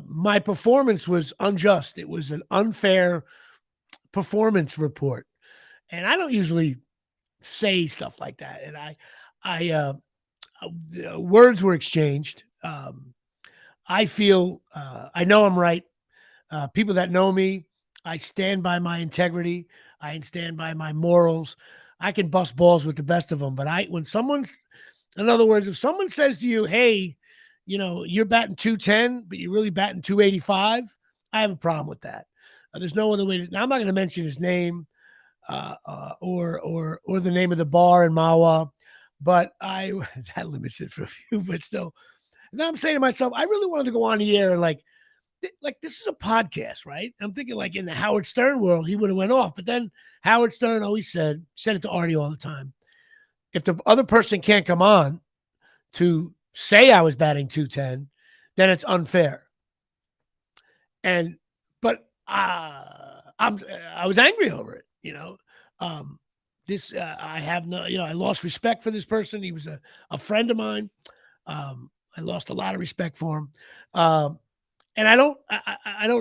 my performance was unjust. It was an unfair performance report. And I don't usually say stuff like that. And words were exchanged. I feel, I know I'm right. People that know me, I stand by my integrity. I stand by my morals. I can bust balls with the best of them. But in other words, if someone says to you, hey, you're batting 210, but you're really batting 285, I have a problem with that. There's no other way. Now, I'm not going to mention his name or the name of the bar in Mawa, but that limits it for a few. But still, and then I'm saying to myself, I really wanted to go on the air and like this is a podcast, right? I'm thinking like in the Howard Stern world, he would have went off. But then Howard Stern always said it to Artie all the time. If the other person can't come on to say I was batting 210, then it's unfair. But I was angry over it, I have no, I lost respect for this person. He was a friend of mine. I lost a lot of respect for him. And I don't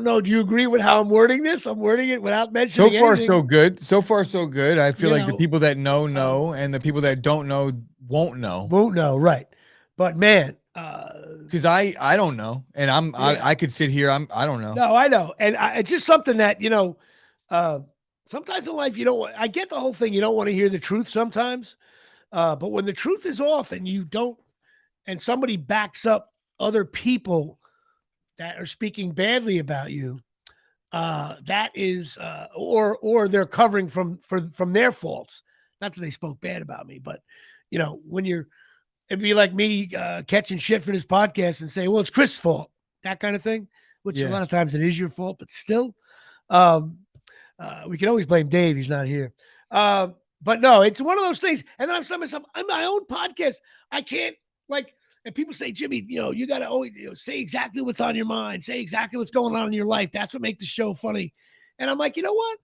know. Do you agree with how I'm wording this? I'm wording it without mentioning So far, anything. so good. So far, so good. I feel like the people that know, and the people that don't know won't know. Won't know, right? But man, because I don't know, and I could sit here. I don't know. No, I know, and it's just something that sometimes in life you don't want. I get the whole thing. You don't want to hear the truth sometimes, but when the truth is off and you don't, and somebody backs up other people that are speaking badly about you, that is, or they're covering from their faults. Not that they spoke bad about me, but when it'd be like me catching shit for this podcast and saying, well, it's Chris' fault, that kind of thing, which a lot of times it is your fault, but still, we can always blame Dave. He's not here. But no, it's one of those things. And then I'm saying to myself, on my own podcast, I can't and people say, Jimmy, you got to always say exactly what's on your mind, say exactly what's going on in your life. That's what makes the show funny. And I'm like, you know what?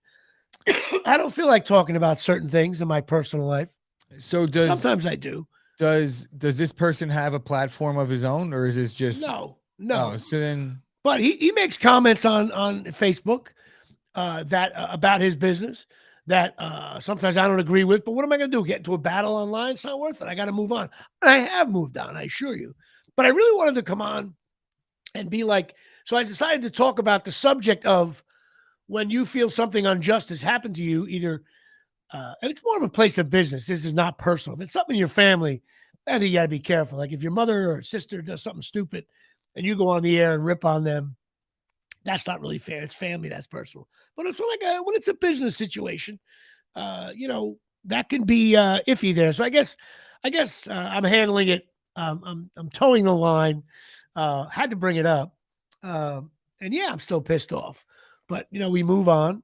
I don't feel like talking about certain things in my personal life. So sometimes I do. Does this person have a platform of his own, or is this just no? Oh, so then, but he makes comments on Facebook that about his business that sometimes I don't agree with. But what am I going to do? Get into a battle online? It's not worth it. I got to move on. I have moved on, I assure you. But I really wanted to come on and be like, so I decided to talk about the subject of when you feel something unjust has happened to you, either it's more of a place of business. This is not personal. If it's something in your family, I think you got to be careful. Like if your mother or sister does something stupid and you go on the air and rip on them, that's not really fair. It's family, that's personal. But it's like when it's a business situation, that can be iffy there. So I guess I'm handling it. I'm towing the line. Had to bring it up, and I'm still pissed off. But we move on.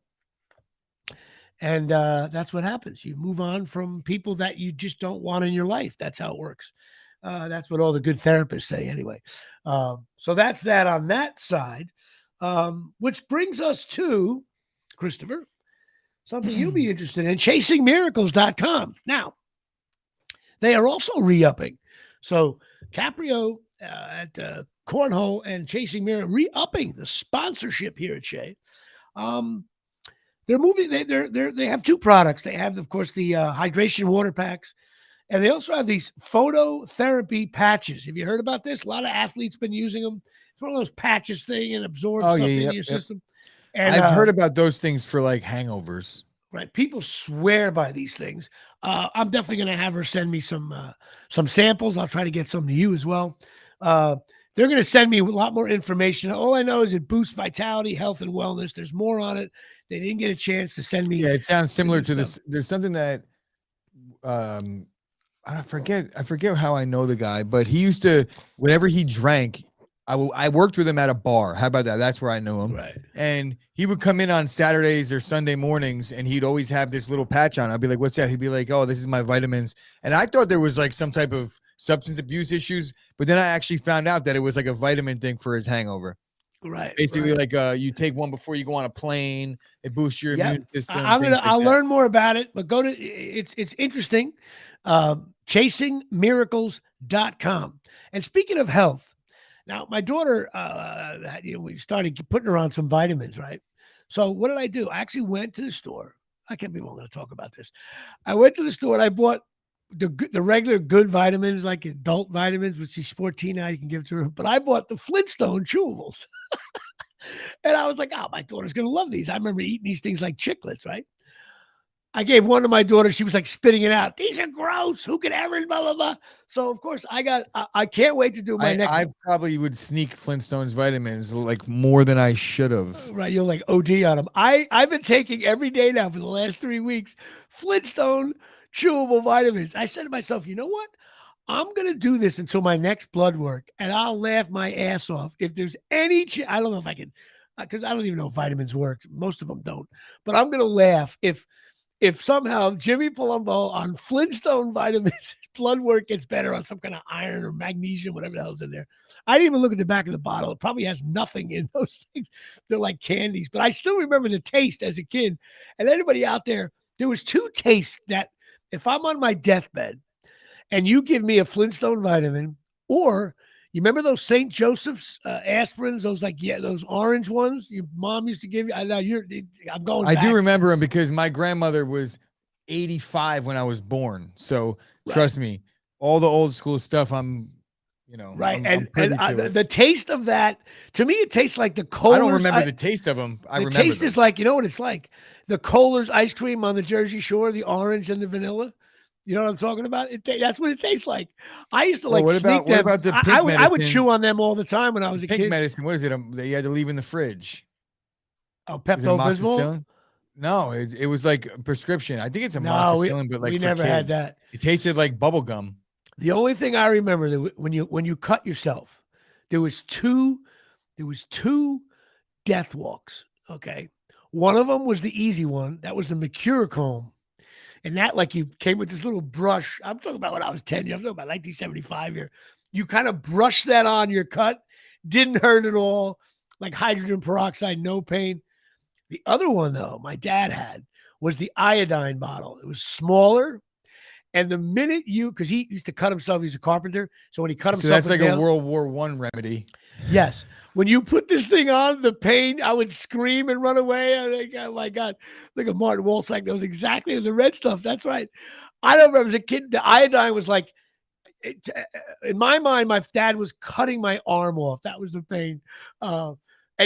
And that's what happens. You move on from people that you just don't want in your life. That's how it works. That's what all the good therapists say anyway. So that's that on that side, which brings us to, Christopher, something you'll be interested in, chasingmiracles.com. Now, they are also re-upping. So Caprio at Cornhole and Chasing Miracles re-upping the sponsorship here at Shea. They're moving. They have two products. They have, of course, the hydration water packs, and they also have these phototherapy patches. Have you heard about this? A lot of athletes been using them. It's one of those patches thing and absorbs stuff into your system. And I've heard about those things for like hangovers. Right. People swear by these things. I'm definitely going to have her send me some samples. I'll try to get some to you as well. They're going to send me a lot more information. All I know is it boosts vitality, health, and wellness. There's more on it. They didn't get a chance to send me. Yeah, it sounds similar to this. There's something that I forget how I know the guy, but he used to, whenever he drank, I worked with him at a bar. How about that? That's where I know him. Right. And he would come in on Saturdays or Sunday mornings, and he'd always have this little patch on. I'd be like, what's that? He'd be like, oh, this is my vitamins. And I thought there was like some type of substance abuse issues, but then I actually found out that it was like a vitamin thing for his hangover. Right. Basically, like you take one before you go on a plane. It boosts your immune system. I'll learn more about it, but go to it's interesting. Chasingmiracles.com. And speaking of health, now my daughter, we started putting her on some vitamins, right? So what did I do? I actually went to the store. I can't believe I'm going to talk about this. I went to the store and I bought the regular good vitamins, like adult vitamins, which she's 14 now, you can give to her. But I bought the Flintstone chewables. And I was like, oh, my daughter's going to love these. I remember eating these things like chiclets, right? I gave one to my daughter. She was like spitting it out. These are gross. Who could ever, blah, blah, blah. So, of course, I can't wait to do my next. I probably would sneak Flintstones vitamins like more than I should have. Right. You'll like OD on them. I've been taking every day now for the last 3 weeks, Flintstone chewable vitamins. I said to myself, you know what? I'm going to do this until my next blood work, and I'll laugh my ass off. If there's any, I don't know if I can, because I don't even know if vitamins work. Most of them don't. But I'm going to laugh if somehow Jimmy Palumbo on Flintstone vitamins, blood work gets better on some kind of iron or magnesium, whatever the hell's in there. I didn't even look at the back of the bottle. It probably has nothing in those things. They're like candies. But I still remember the taste as a kid. And anybody out there was 2 tastes that if I'm on my deathbed and you give me a Flintstone vitamin, or you remember those St. Joseph's aspirins, those orange ones your mom used to give you? I'm going back. I do remember them because my grandmother was 85 when I was born. So trust me, all the old school stuff, right. I'm The taste of that, to me, it tastes like the Kohler's. I don't remember the taste of them. The taste is like, you know what it's like? The Kohler's ice cream on the Jersey Shore, the orange and the vanilla. You know what I'm talking about? That's what it tastes like. I used to sneak them. What about the pig medicine? I would chew on them all the time when I was a kid. Pig medicine, what is it? That you had to leave in the fridge. Oh, Pepto-Bismol? No, it was like a prescription. I think it's amoxicillin, but like we for never kids. had that. It tasted like bubble gum. The only thing I remember that when you cut yourself, there was two death walks. Okay, one of them was the easy one. That was the Mercure comb. And that, like, you came with this little brush. I'm talking about when I was 10 years. I'm talking about 1975 here. You kind of brush that on your cut. Didn't hurt at all. Like hydrogen peroxide, no pain. The other one, though, my dad had was the iodine bottle. It was smaller. And the minute because he used to cut himself, he's a carpenter. So when he cut himself, that's like a World War I remedy. Yes. When you put this thing on, the pain, I would scream and run away. I think, oh my God, look at Martin Walsack knows exactly the red stuff. That's right. I don't remember as a kid, the iodine was like, in my mind, my dad was cutting my arm off. That was the pain. And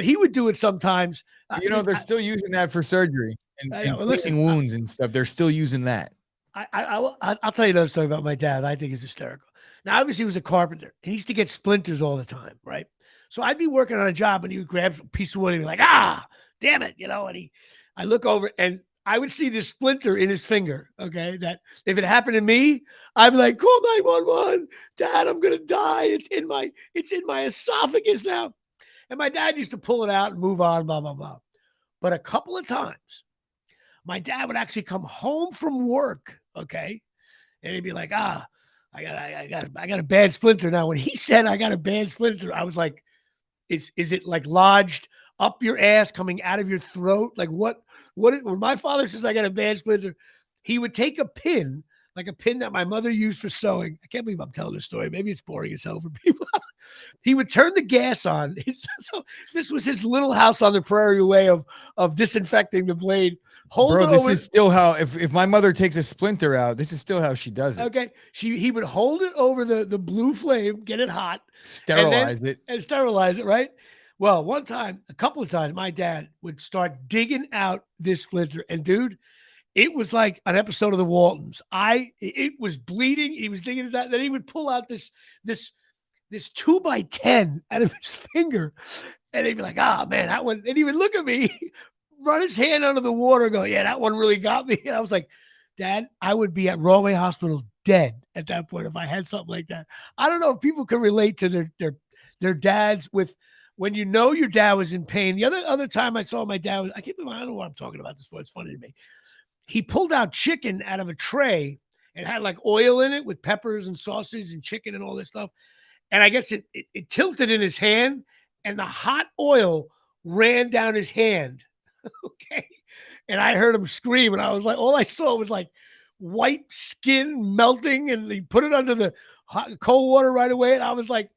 he would do it sometimes. They're still using that for surgery and cleaning wounds and stuff. They're still using that. I'll tell you another story about my dad. I think is hysterical. Now, obviously, he was a carpenter. He used to get splinters all the time, right? So I'd be working on a job, and he would grab a piece of wood and be like, damn it, And I look over, and I would see this splinter in his finger, okay? That if it happened to me, I'd be like, call 911. Dad, I'm going to die. It's in my esophagus now. And my dad used to pull it out and move on, blah, blah, blah. But a couple of times, my dad would actually come home from work, okay? And he'd be like, I got a bad splinter now. When he said I got a bad splinter, I was like, is it like lodged up your ass, coming out of your throat? Like what when my father says I got a bad splinter, he would take a pin, like a pin that my mother used for sewing. I can't believe I'm telling this story. Maybe it's boring as hell for people. He would turn the gas on. So this was his little house on the prairie way of disinfecting the blade. This is still how, if my mother takes a splinter out, this is still how she does it. Okay. He would hold it over the blue flame, get it hot. Sterilize it, right? Well, a couple of times, my dad would start digging out this splinter. And dude, it was like an episode of the Waltons. It was bleeding. He was digging his out. Then he would pull out this 2x10 out of his finger. And he'd be like, man, that one. And he would look at me, run his hand under the water, and go, yeah, that one really got me. And I was like, Dad, I would be at Rawway Hospital dead at that point if I had something like that. I don't know if people can relate to their dads with when you know your dad was in pain. The other time I saw my dad I don't know what I'm talking about this for. It's funny to me. He pulled out chicken out of a tray and had like oil in it with peppers and sausage and chicken and all this stuff. And I guess it tilted in his hand and the hot oil ran down his hand. Okay. And I heard him scream, and I was like, all I saw was like white skin melting, and he put it under the cold water right away. And I was like,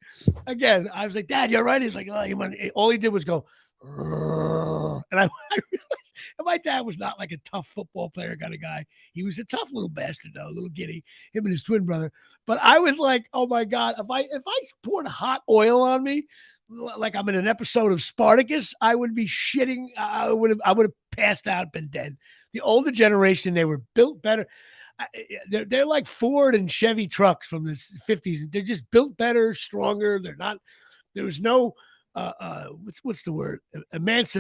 again, I was like, Dad, you're right. He's like, oh, all he did was go, and I realized my dad was not like a tough football player kind of guy. He was a tough little bastard, though, a little giddy, him and his twin brother. But I was like, oh my God, if I poured hot oil on me, like I'm in an episode of Spartacus, I would be shitting. I would have passed out, been dead. The older generation, they were built better. They're like Ford and Chevy trucks from the 50s. They're just built better, stronger. They're not. There was no what's the word? What's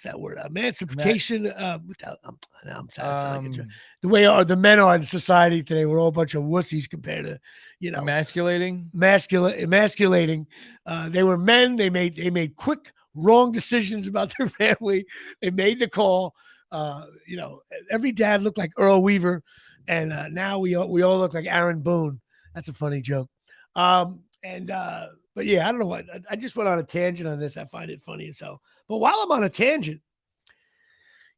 that word? Emancipation. The way the men are in society today, we're all a bunch of wussies compared to, emasculating. Emasculating. They were men. They made quick, wrong decisions about their family. They made the call. Every dad looked like Earl Weaver, and now we all look like Aaron Boone. That's a funny joke. But yeah, I don't know what. I just went on a tangent on this. I find it funny as hell. But while I'm on a tangent,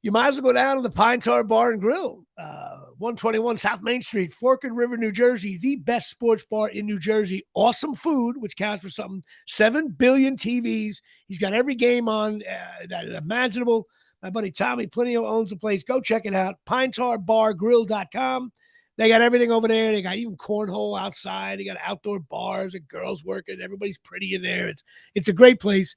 you might as well go down to the Pine Tar Bar and Grill, 121 South Main Street, Forked River, New Jersey, the best sports bar in New Jersey. Awesome food, which counts for something. 7 billion TVs. He's got every game on that is imaginable. My buddy Tommy Plinio owns the place. Go check it out. PineTarBarGrill.com. They got everything over there. They got even cornhole outside. They got outdoor bars and girls working. Everybody's pretty in there. It's a great place.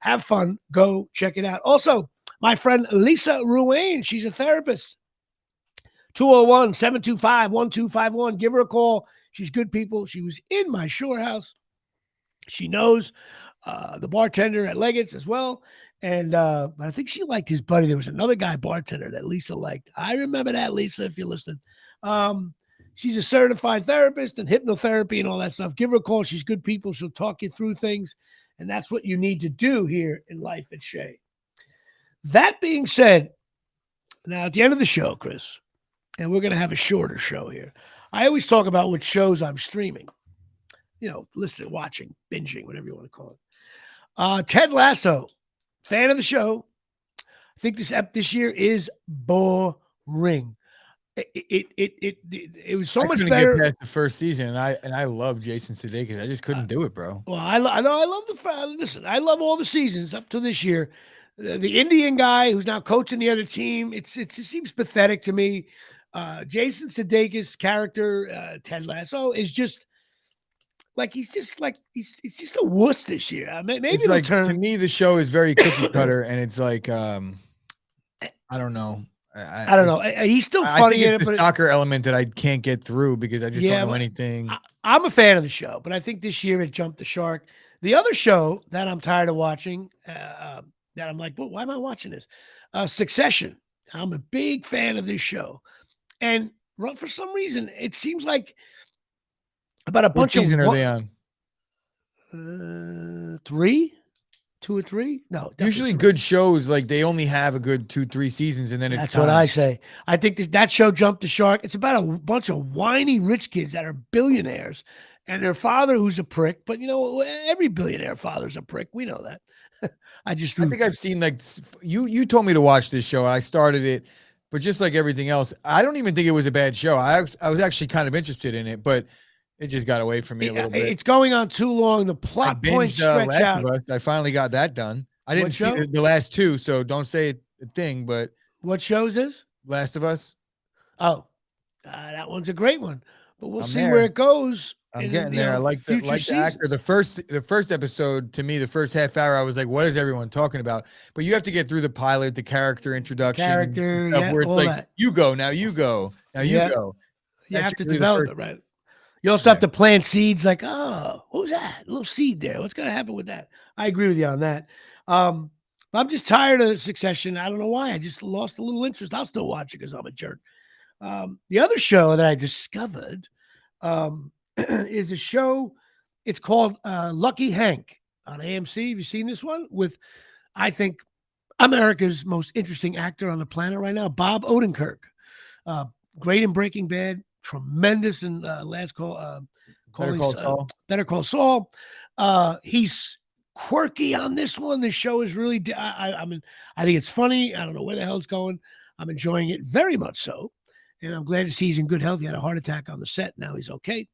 Have fun. Go check it out. Also, my friend Lisa Ruane, she's a therapist. 201-725-1251. Give her a call. She's good people. She was in my Shore House. She knows the bartender at Leggett's as well. And but I think she liked his buddy. There was another guy bartender that Lisa liked. I remember that, Lisa, if you're listening. She's a certified therapist and hypnotherapy and all that stuff. Give her a call. She's good people. She'll talk you through things. And that's what you need to do here in life at Shea. That being said, now at the end of the show, Chris, and we're going to have a shorter show here. I always talk about what shows I'm streaming. Listening, watching, binging, whatever you want to call it. Ted Lasso, fan of the show. I think this year is boring. It was so much better. Get past the first season, and I love Jason Sudeikis. I just couldn't do it, bro. Well, I love listen. I love all the seasons up to this year. The Indian guy who's now coaching the other team. It seems pathetic to me. Jason Sudeikis' character, Ted Lasso, is just like he's just a wuss this year. Maybe to me the show is very cookie cutter, and it's like I don't know. I don't know. He's still funny in it, but the soccer element that I can't get through because I just don't know anything. I'm a fan of the show, but I think this year it jumped the shark. The other show that I'm tired of watching, that I'm like, well, why am I watching this? Succession. I'm a big fan of this show, and for some reason, it seems like about a bunch season of. Are they on? 3. 2 or 3? No. Usually 3. Good shows, like they only have a good 2-3 seasons, and then that's what I say. I think that show jumped the shark. It's about a bunch of whiny rich kids that are billionaires, and their father who's a prick. But every billionaire father's a prick. We know that. I think I've seen you told me to watch this show. I started it, but just like everything else, I don't even think it was a bad show. I was actually kind of interested in it, but it just got away from me a little bit. It's going on too long. The plot points stretch out. I finally got that done. I didn't see the last 2, so don't say a thing. But what show is this? Last of Us. Oh, that one's a great one. But we'll see where it goes. I'm getting there. I like the actor. The first episode, to me, the first half hour, I was like, "What is everyone talking about?" But you have to get through the pilot, the character introduction, where it's like, that. You go now. You go now. You go. You have to develop it, right? You also have to plant seeds like, oh, what was that? A little seed there. What's going to happen with that? I agree with you on that. I'm just tired of Succession. I don't know why. I just lost a little interest. I'll still watch it because I'm a jerk. The other show that I discovered is a show. It's called Lucky Hank on AMC. Have you seen this one? With, I think, America's most interesting actor on the planet right now, Bob Odenkirk. Great in Breaking Bad. Tremendous in Better Call Saul. He's quirky on this one. The show is really, I think it's funny. I don't know where the hell it's going. I'm enjoying it very much so. and I'm glad to see he's in good health. He had a heart attack on the set. Now he's okay.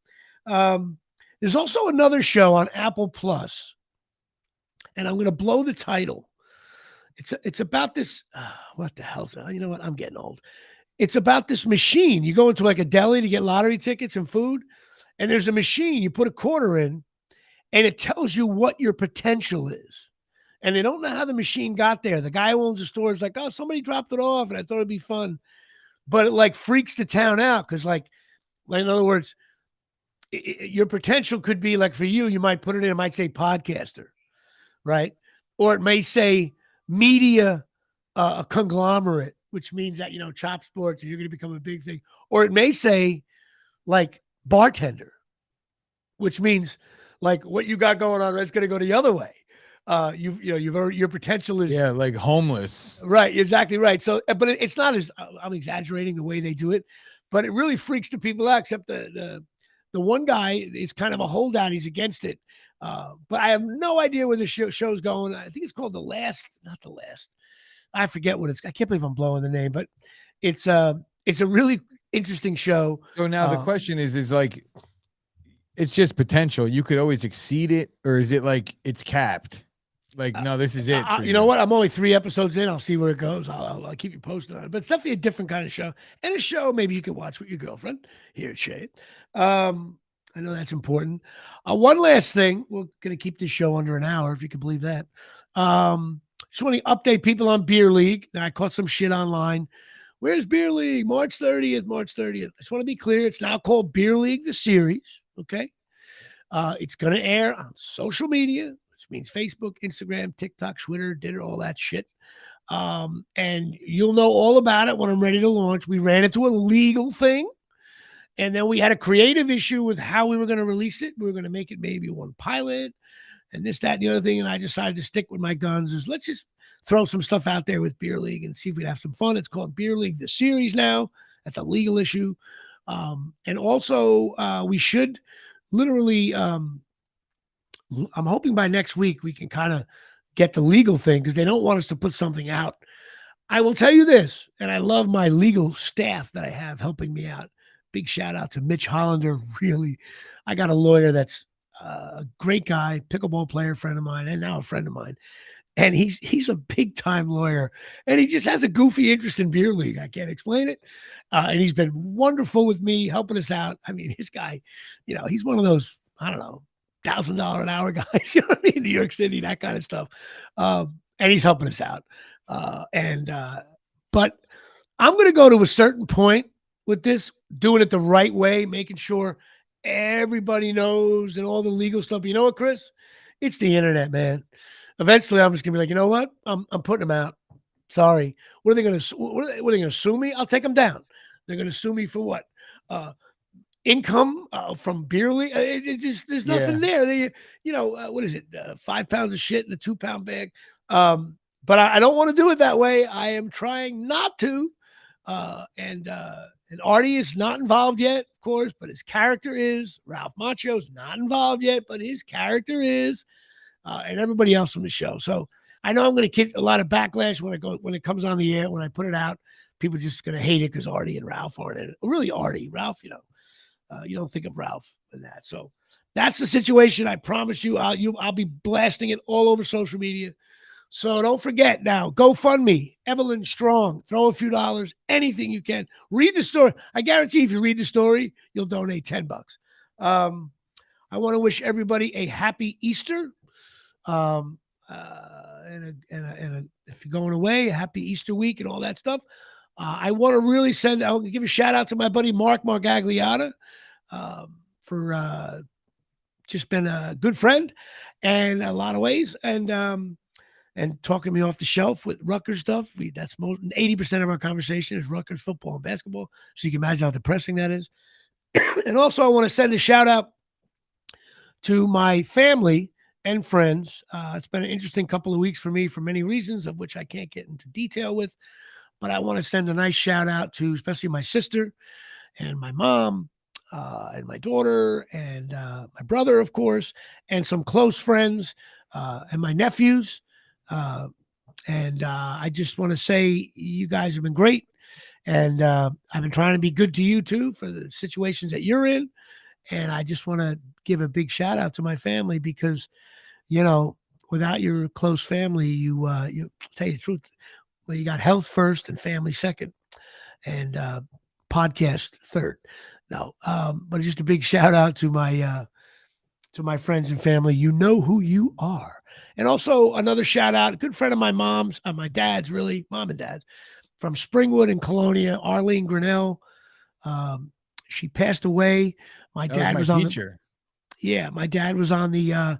There's also another show on Apple Plus, and I'm going to blow the title. It's about this. What the hell? You know what? I'm getting old. It's about this machine. You go into like a deli to get lottery tickets and food, and there's a machine. You put a quarter in, and it tells you what your potential is. And they don't know how the machine got there. The guy who owns the store is like, oh, somebody dropped it off, and I thought it'd be fun. But it like freaks the town out because, like in other words, your potential could be like for you, you might put it in, it might say podcaster, right? Or it may say media a conglomerate, which means that, Chop Sports, and you're going to become a big thing. Or it may say like bartender, which means like what you got going on, it's going to go the other way. Your potential is like homeless. Right. Exactly right. So, but it's not as I'm exaggerating the way they do it, but it really freaks the people out, except the one guy is kind of a holdout. He's against it. But I have no idea where the show's going. I think it's called not the last. I forget what I can't believe I'm blowing the name, but it's a really interesting show. So now the question is like, it's just potential. You could always exceed it, or is it like it's capped? Like, no, this is it. You know what? I'm only 3 episodes in. I'll see where it goes. I'll keep you posted on it. But it's definitely a different kind of show. And a show maybe you can watch with your girlfriend here at Shea. I know that's important. One last thing. We're going to keep this show under an hour, if you can believe that. Just want to update people on Beer League. I caught some shit online. Where's Beer League? March 30th. I just want to be clear. It's now called Beer League, the series. Okay. It's going to air on social media, which means Facebook, Instagram, TikTok, Twitter, Dinner, all that shit. And you'll know all about it when I'm ready to launch. We ran into a legal thing, and then we had a creative issue with how we were going to release it. We were going to make it maybe one pilot and this, that, and the other thing. And I decided to stick with my guns. Let's just throw some stuff out there with Beer League and see if we'd have some fun. It's called Beer League, the series now. That's a legal issue. And also we should literally, I'm hoping by next week we can kind of get the legal thing, because they don't want us to put something out. I will tell you this, and I love my legal staff that I have helping me out. Big shout out to Mitch Hollander. Really, I got a lawyer that's a great guy, pickleball player, friend of mine, and now a friend of mine. And he's a big time lawyer, and he just has a goofy interest in Beer League. I can't explain it. And he's been wonderful with me, helping us out. I mean, his guy, he's one of those, I don't know, $1,000 an hour guys, what I mean? New York City, that kind of stuff. And he's helping us out. But I'm going to go to a certain point with this, doing it the right way, making sure everybody knows and all the legal stuff. You know what, Chris? It's the internet, man. Eventually, I'm just gonna be like, you know what? I'm putting them out. Sorry. What are they gonna sue me? I'll take them down. They're gonna sue me for what? Income from Beer League. There's nothing there. They, what is it? 5 pounds of shit in a 2-pound bag. But I don't want to do it that way. I am trying not to. And Artie is not involved yet, of course, but his character is. Ralph Macchio's not involved yet, but his character is. And everybody else from the show. So I know I'm going to get a lot of backlash when it comes on the air, when I put it out. People just going to hate it because Artie and Ralph aren't in it. Really, Artie, Ralph, you don't think of Ralph in that. So that's the situation. I promise you, I'll be blasting it all over social media. So don't forget now, GoFundMe, Evelyn Strong, throw a few dollars, anything you can. Read the story. I guarantee if you read the story, you'll donate $10. I want to wish everybody a happy Easter. And if you're going away, a happy Easter week and all that stuff. I want to really I'll give a shout out to my buddy Mark Margagliata for just been a good friend in a lot of ways, and talking me off the shelf with Rutgers stuff. That's 80% of our conversation is Rutgers football and basketball. So you can imagine how depressing that is. And also I want to send a shout out to my family and friends. It's been an interesting couple of weeks for me for many reasons, of which I can't get into detail with, but I want to send a nice shout out to especially my sister and my mom and my daughter and my brother, of course, and some close friends and my nephews. I just want to say you guys have been great. And I've been trying to be good to you too for the situations that you're in. And I just want to give a big shout out to my family because, without your close family, you tell you the truth. Well, you got health first and family second, and podcast third. No, but just a big shout out to my friends and family. You know who you are. And also another shout out, a good friend of my mom's, my dad's, really, mom and dad's, from Springwood and Colonia, Arlene Grinnell. She passed away. My That dad my was on teacher. my dad was on the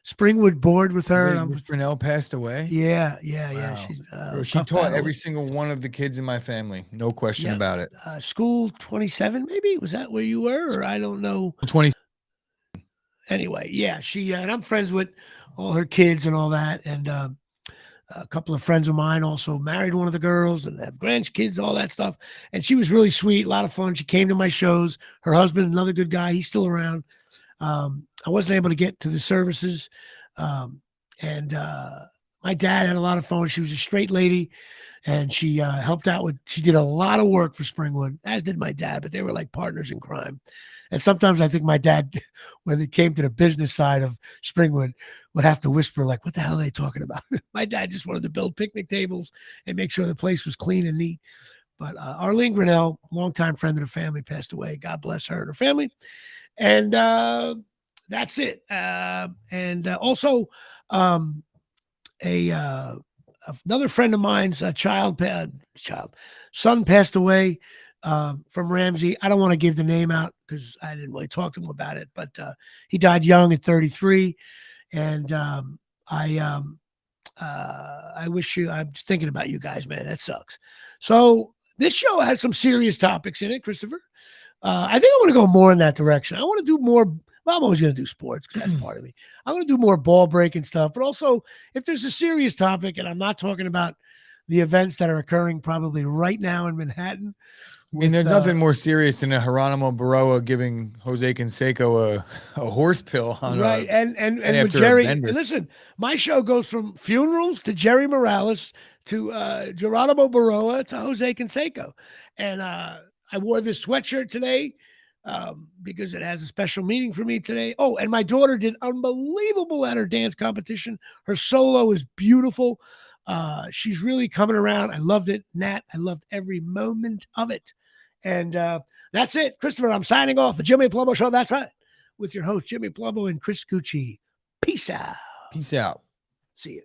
Springwood board with her. Wait, Miss Grinnell passed away? Yeah. Wow. She's She tough taught battle. every single one of the kids in my family. No question about it. School 27, maybe? Was that where you were? Or I don't know. 20. Anyway, yeah, she and I'm friends with all her kids and all that. And a couple of friends of mine also married one of the girls and have grandkids, all that stuff. And she was really sweet, a lot of fun. She came to my shows. Her husband, another good guy, he's still around. I wasn't able to get to the services. And my dad had a lot of fun. She was a straight lady, and she helped out she did a lot of work for Springwood, as did my dad, but they were like partners in crime. And sometimes I think my dad, when it came to the business side of Springwood, would have to whisper, like, what the hell are they talking about? My dad just wanted to build picnic tables and make sure the place was clean and neat. But Arlene Grinnell, longtime friend of the family, passed away. God bless her and her family. And that's it. And also, another friend of mine's son passed away from Ramsey. I don't want to give the name out because I didn't really talk to him about it, but he died young at 33. And I wish you, I'm just thinking about you guys, man. That sucks. So this show has some serious topics in it, Christopher. I think I want to go more in that direction. I want to do more. Well, I'm always going to do sports because that's part of me. I want to do more ball breaking stuff, but also if there's a serious topic, and I'm not talking about the events that are occurring probably right now in Manhattan. I mean, there's nothing more serious than a Geronimo Baroa giving Jose Canseco a horse pill on right. And with Jerry, listen, my show goes from funerals to Jerry Morales to Geronimo Baroa to Jose Canseco. And I wore this sweatshirt today because it has a special meaning for me today. Oh, and my daughter did unbelievable at her dance competition. Her solo is beautiful. She's really coming around. I loved it. Nat, I loved every moment of it. And that's it. Christopher, I'm signing off the Jimmy Palumbo Show. That's right. With your host, Jimmy Palumbo and Chris Gucci. Peace out. Peace out. See you.